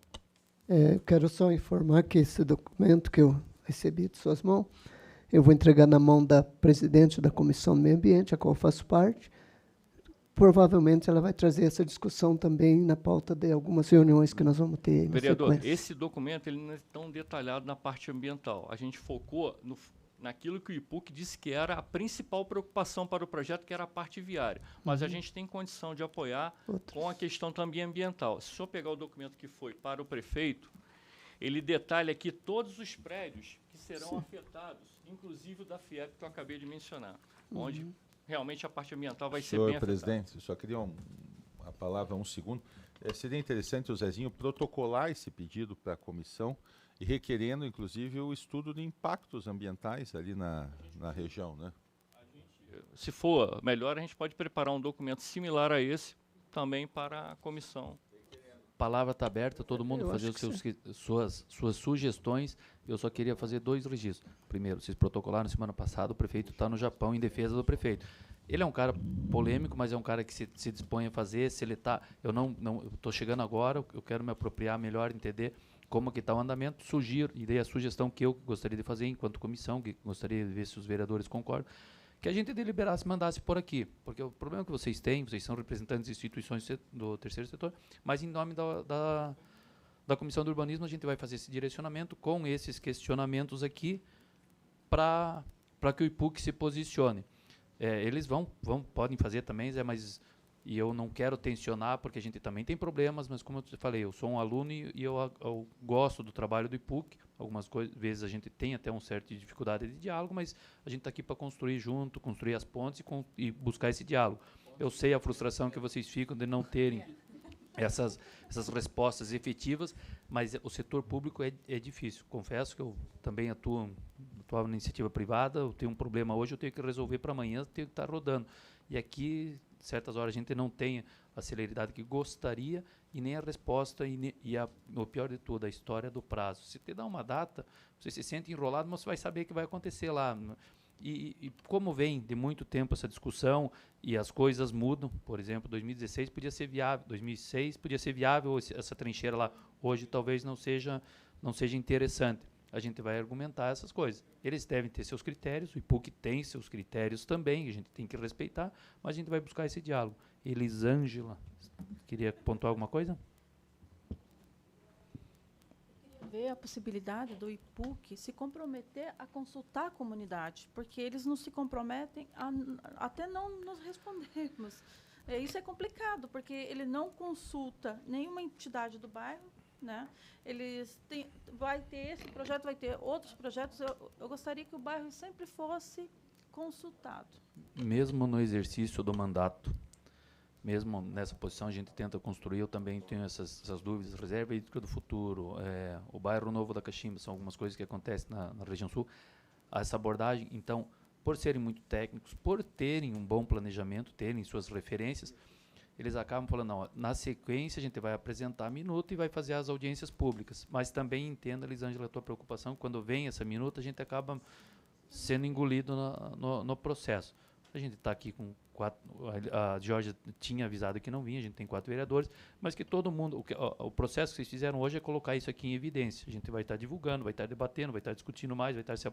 Quero só informar que esse documento que eu recebi de suas mãos, eu vou entregar na mão da presidente da Comissão do Meio Ambiente, a qual faço parte. Provavelmente ela vai trazer essa discussão também na pauta de algumas reuniões que nós vamos ter. Vereador, esse documento ele não é tão detalhado na parte ambiental. A gente focou naquilo que o IPUC disse que era a principal preocupação para o projeto, que era a parte viária. Mas a gente tem condição de apoiar com a questão também ambiental. Se o senhor pegar o documento que foi para o prefeito, ele detalha aqui todos os prédios que serão afetados, inclusive o da FIEP, que eu acabei de mencionar, onde realmente a parte ambiental vai ser bem afetada. Senhor presidente, eu só queria a palavra um segundo. Seria interessante o Zezinho protocolar esse pedido para a comissão e requerendo, inclusive, o estudo de impactos ambientais ali na região, né? Se for melhor, a gente pode preparar um documento similar a esse também para a comissão. A palavra está aberta, todo mundo fazer suas sugestões. Eu só queria fazer 2 registros. Primeiro, vocês protocolaram semana passada, o prefeito está no Japão em defesa do prefeito. Ele é um cara polêmico, mas é um cara que se dispõe a fazer. Se ele está, eu estou chegando agora, eu quero me apropriar melhor, entender como que está o andamento. Sugiro e dei a sugestão que eu gostaria de fazer enquanto comissão, que gostaria de ver se os vereadores concordam, que a gente deliberasse, mandasse por aqui, porque o problema que vocês têm, vocês são representantes de instituições do terceiro setor, mas em nome da Comissão do Urbanismo a gente vai fazer esse direcionamento com esses questionamentos aqui para que o IPUC se posicione. Eles podem fazer também, Zé, mas e eu não quero tensionar, porque a gente também tem problemas, mas como eu te falei, eu sou um aluno e eu gosto do trabalho do IPUC. Algumas vezes a gente tem até uma certa dificuldade de diálogo, mas a gente está aqui para construir junto, construir as pontes e buscar esse diálogo. Eu sei a frustração que vocês ficam de não terem essas respostas efetivas, mas o setor público é difícil. Confesso que eu também atuo na iniciativa privada, eu tenho um problema hoje, eu tenho que resolver para amanhã, eu tenho que estar rodando. E aqui, certas horas, a gente não tem a celeridade que gostaria e nem a resposta o pior de tudo, a história do prazo. Se te dá uma data, você se sente enrolado, mas você vai saber o que vai acontecer lá. E como vem de muito tempo essa discussão e as coisas mudam, por exemplo, 2016 podia ser viável, 2006 podia ser viável essa trincheira lá, hoje talvez não seja interessante. A gente vai argumentar essas coisas. Eles devem ter seus critérios, o IPUC tem seus critérios também, a gente tem que respeitar, mas a gente vai buscar esse diálogo. Elisângela, queria pontuar alguma coisa? Ver a possibilidade do IPUC se comprometer a consultar a comunidade, porque eles não se comprometem até não nos respondermos. Isso é complicado, porque ele não consulta nenhuma entidade do bairro, né? Vai ter esse projeto, vai ter outros projetos. Eu gostaria que o bairro sempre fosse consultado. Mesmo no exercício do mandato, mesmo nessa posição, a gente tenta construir. Eu também tenho essas dúvidas. Reserva hídrica do futuro, o bairro Novo da Caximba, são algumas coisas que acontecem na região sul. Essa abordagem, então, por serem muito técnicos, por terem um bom planejamento, terem suas referências, eles acabam falando, não, na sequência a gente vai apresentar a minuta e vai fazer as audiências públicas. Mas também entenda, Elisângela, a tua preocupação, quando vem essa minuta, a gente acaba sendo engolido no processo. A gente está aqui com 4, a Georgia tinha avisado que não vinha, a gente tem 4 vereadores, mas que todo mundo, o processo que vocês fizeram hoje é colocar isso aqui em evidência. A gente vai estar divulgando, vai estar debatendo, vai estar discutindo mais, vai estar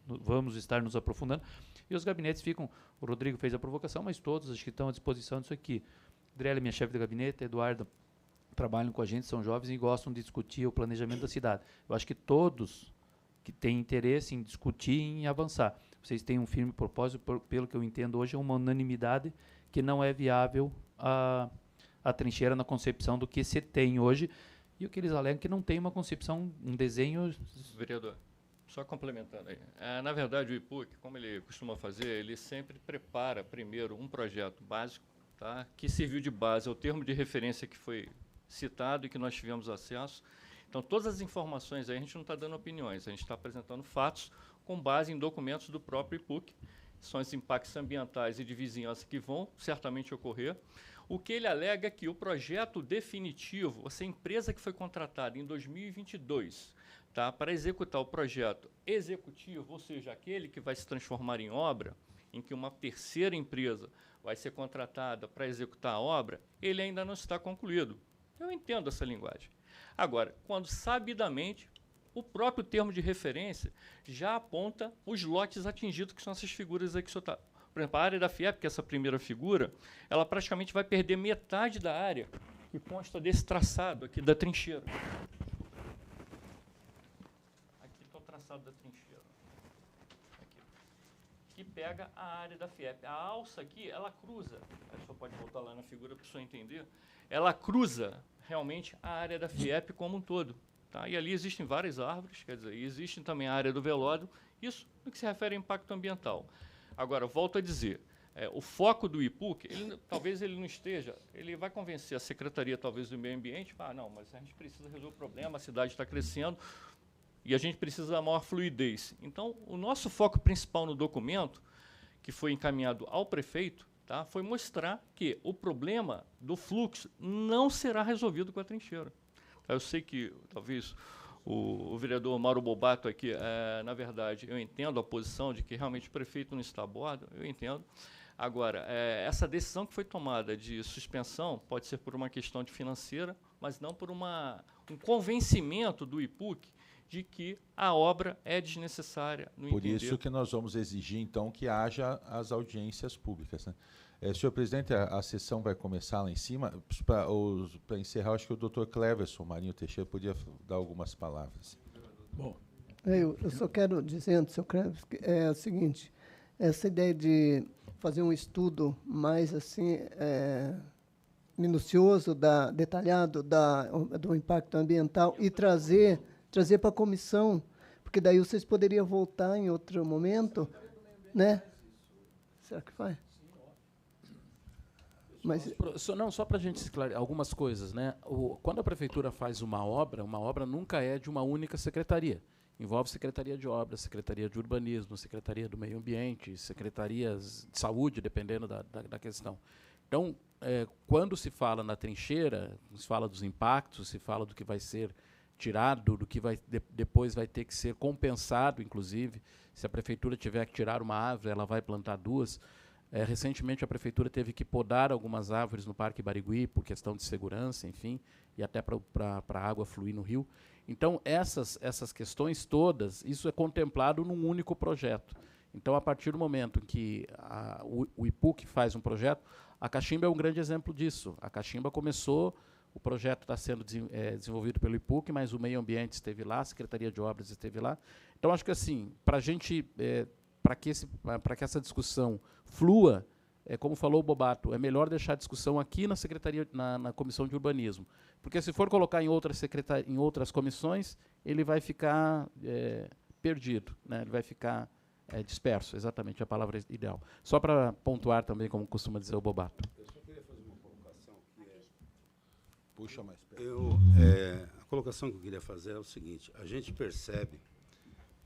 vamos estar nos aprofundando. E os gabinetes ficam, o Rodrigo fez a provocação, mas todos acho que estão à disposição disso aqui. Adriele, minha chefe de gabinete, Eduardo, trabalham com a gente, são jovens e gostam de discutir o planejamento da cidade. Eu acho que todos que têm interesse em discutir e em avançar. Vocês têm um firme propósito, pelo que eu entendo hoje, é uma unanimidade que não é viável a trincheira na concepção do que se tem hoje, e o que eles alegam que não tem uma concepção, um desenho... Vereador, só complementando aí. Na verdade, o IPUC, como ele costuma fazer, ele sempre prepara primeiro um projeto básico, tá, que serviu de base ao termo de referência que foi citado e que nós tivemos acesso. Então, todas as informações aí, a gente não está dando opiniões, a gente está apresentando fatos com base em documentos do próprio IPUC, são os impactos ambientais e de vizinhança que vão certamente ocorrer. O que ele alega é que o projeto definitivo, essa empresa que foi contratada em 2022, tá, para executar o projeto executivo, ou seja, aquele que vai se transformar em obra, em que uma terceira empresa vai ser contratada para executar a obra, ele ainda não está concluído. Eu entendo essa linguagem. Agora, quando sabidamente o próprio termo de referência já aponta os lotes atingidos, que são essas figuras aí que o senhor está. Por exemplo, a área da FIEP, que é essa primeira figura, ela praticamente vai perder metade da área que consta desse traçado aqui da trincheira. Aqui está o traçado da trincheira. Aqui. Que pega a área da FIEP. A alça aqui, ela cruza. Aí o senhor pode voltar lá na figura para o senhor entender. Ela cruza realmente a área da FIEP como um todo. Tá? E ali existem várias árvores, quer dizer, existe também a área do velódromo, isso no que se refere a impacto ambiental. Agora, volto a dizer, o foco do IPUC, talvez ele não esteja, ele vai convencer a Secretaria, talvez, do Meio Ambiente, não, mas a gente precisa resolver o problema, a cidade está crescendo e a gente precisa da maior fluidez. Então, o nosso foco principal no documento, que foi encaminhado ao prefeito, tá, foi mostrar que o problema do fluxo não será resolvido com a trincheira. Eu sei que, talvez, o vereador Mauro Bobato aqui, na verdade, eu entendo a posição de que realmente o prefeito não está a bordo, eu entendo. Agora, essa decisão que foi tomada de suspensão pode ser por uma questão de financeira, mas não por um convencimento do IPUC de que a obra é desnecessária. Por isso que nós vamos exigir, então, que haja as audiências públicas, né? Senhor presidente, a sessão vai começar lá em cima. Para encerrar, acho que o doutor Cleverson Marinho Teixeira podia dar algumas palavras. Bom, eu só quero dizer, senhor Cleverson, é o seguinte, essa ideia de fazer um estudo mais assim minucioso, detalhado do impacto ambiental e trazer para a comissão, porque daí vocês poderiam voltar em outro momento, né? Será que faz? Mas só para a gente esclarecer algumas coisas, né? Quando a prefeitura faz uma obra nunca é de uma única secretaria. Envolve Secretaria de Obras, Secretaria de Urbanismo, Secretaria do Meio Ambiente, Secretarias de Saúde, dependendo da questão. Então, quando se fala na trincheira, se fala dos impactos, se fala do que vai ser tirado, do que depois vai ter que ser compensado, inclusive. Se a prefeitura tiver que tirar uma árvore, ela vai plantar duas. Recentemente, a prefeitura teve que podar algumas árvores no Parque Barigui, por questão de segurança, enfim, e até para a água fluir no rio. Então, essas questões todas, isso é contemplado num único projeto. Então, a partir do momento em que o IPUC faz um projeto, a Caximba é um grande exemplo disso. A Caximba começou, o projeto está sendo desenvolvido pelo IPUC, mas o Meio Ambiente esteve lá, a Secretaria de Obras esteve lá. Então, acho que, assim, para a gente... para que essa discussão flua, como falou o Bobato, é melhor deixar a discussão aqui na Secretaria, na Comissão de Urbanismo. Porque se for colocar em outras comissões, ele vai ficar perdido, né? Ele vai ficar disperso, exatamente a palavra ideal. Só para pontuar também, como costuma dizer o Bobato. Eu só queria fazer uma colocação que Puxa mais perto. a colocação que eu queria fazer é o seguinte, a gente percebe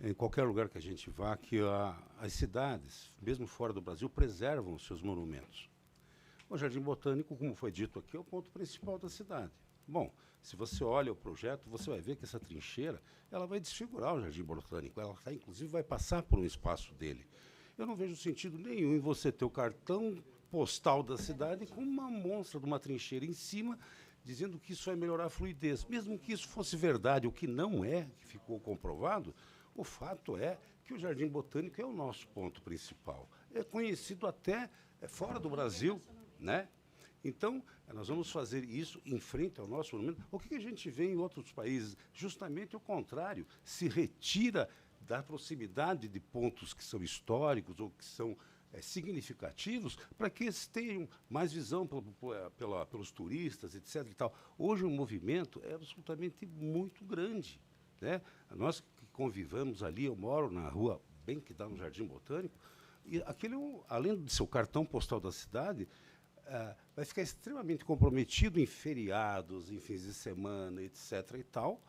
em qualquer lugar que a gente vá, que as cidades, mesmo fora do Brasil, preservam os seus monumentos. O Jardim Botânico, como foi dito aqui, é o ponto principal da cidade. Bom, se você olha o projeto, você vai ver que essa trincheira ela vai desfigurar o Jardim Botânico. Ela, inclusive, vai passar por um espaço dele. Eu não vejo sentido nenhum em você ter o cartão postal da cidade com uma monstra de uma trincheira em cima, dizendo que isso vai melhorar a fluidez. Mesmo que isso fosse verdade, o que não é, que ficou comprovado, o fato é que o Jardim Botânico é o nosso ponto principal. É conhecido até fora do Brasil, né? Então, nós vamos fazer isso em frente ao nosso monumento. O que a gente vê em outros países? Justamente o contrário. Se retira da proximidade de pontos que são históricos ou que são significativos para que eles tenham mais visão pelos turistas, etc. E tal. Hoje o movimento é absolutamente muito grande, né? Nós que convivamos ali, eu moro na rua bem que dá no Jardim Botânico, e aquele, além de ser o cartão postal da cidade, vai ficar extremamente comprometido em feriados, em fins de semana, etc. e tal,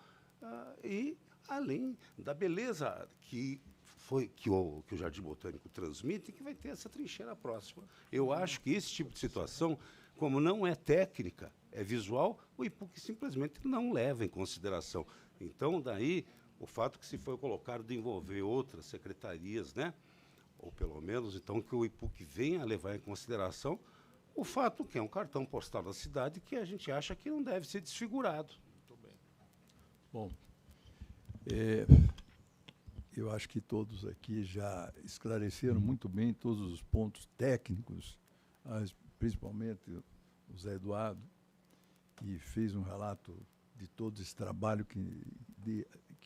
e além da beleza que o Jardim Botânico transmite, que vai ter essa trincheira próxima. Eu acho que esse tipo de situação, como não é técnica, é visual, o IPUC simplesmente não leva em consideração. Então, daí, o fato que se foi colocado de envolver outras secretarias, né, ou pelo menos, então, que o IPUC venha a levar em consideração o fato que é um cartão postal da cidade que a gente acha que não deve ser desfigurado. Muito bem. Bom, eu acho que todos aqui já esclareceram muito bem todos os pontos técnicos, principalmente o Zé Eduardo, que fez um relato de todo esse trabalho que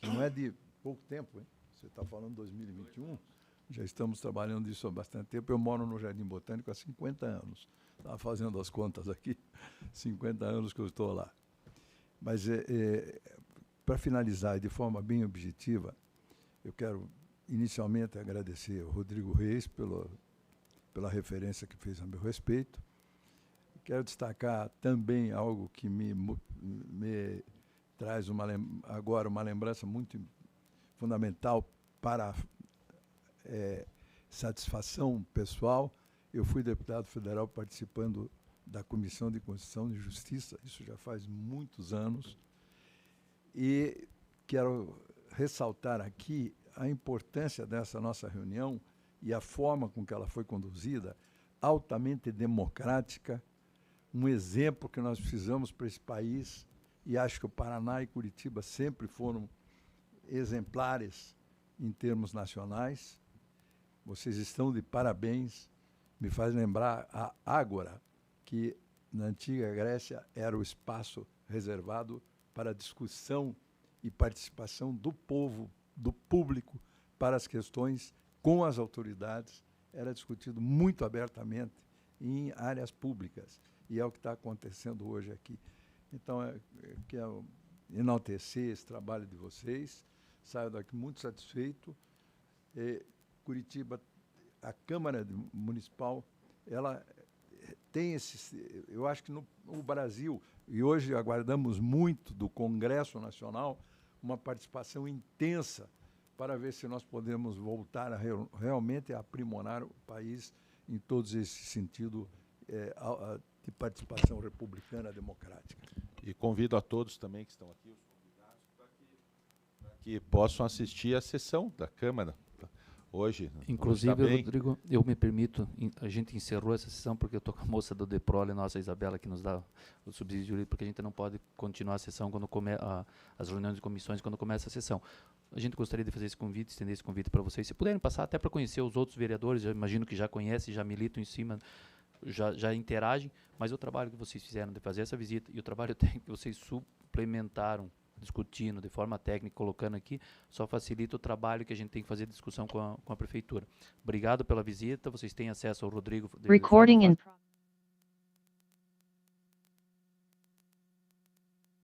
não é de pouco tempo, hein? Você está falando de 2021, já estamos trabalhando nisso há bastante tempo. Eu moro no Jardim Botânico há 50 anos. Estava fazendo as contas aqui, 50 anos que eu estou lá. Mas, para finalizar e de forma bem objetiva, eu quero inicialmente agradecer ao Rodrigo Reis pela referência que fez a meu respeito. Quero destacar também algo que me traz agora uma lembrança muito fundamental para satisfação pessoal. Eu fui deputado federal participando da Comissão de Constituição e Justiça, isso já faz muitos anos, e quero ressaltar aqui a importância dessa nossa reunião e a forma com que ela foi conduzida, altamente democrática, um exemplo que nós precisamos para esse país, e acho que o Paraná e Curitiba sempre foram exemplares em termos nacionais. Vocês estão de parabéns. Me faz lembrar a Ágora, que na antiga Grécia era o espaço reservado para discussão e participação do povo, do público, para as questões com as autoridades. Era discutido muito abertamente em áreas públicas, e é o que está acontecendo hoje aqui. Então, quero enaltecer esse trabalho de vocês, saio daqui muito satisfeito. Curitiba, a Câmara Municipal, ela tem eu acho que no Brasil, e hoje aguardamos muito do Congresso Nacional, uma participação intensa para ver se nós podemos voltar realmente a aprimorar o país em todos esse sentido de participação republicana democrática. E convido a todos também que estão aqui, os convidados, para que possam assistir à sessão da Câmara hoje. Inclusive, Rodrigo, eu me permito, a gente encerrou essa sessão porque eu estou com a moça do DEPROL, nossa Isabela, que nos dá o subsídio jurídico, porque a gente não pode continuar a sessão quando as reuniões de comissões quando começa a sessão. A gente gostaria de fazer esse convite, estender esse convite para vocês. Se puderem passar até para conhecer os outros vereadores, eu imagino que já conhecem, já militam em cima, já interagem, mas o trabalho que vocês fizeram de fazer essa visita e o trabalho técnico que vocês suplementaram, discutindo de forma técnica, colocando aqui, só facilita o trabalho que a gente tem que fazer de discussão com a prefeitura. Obrigado pela visita, vocês têm acesso ao Rodrigo.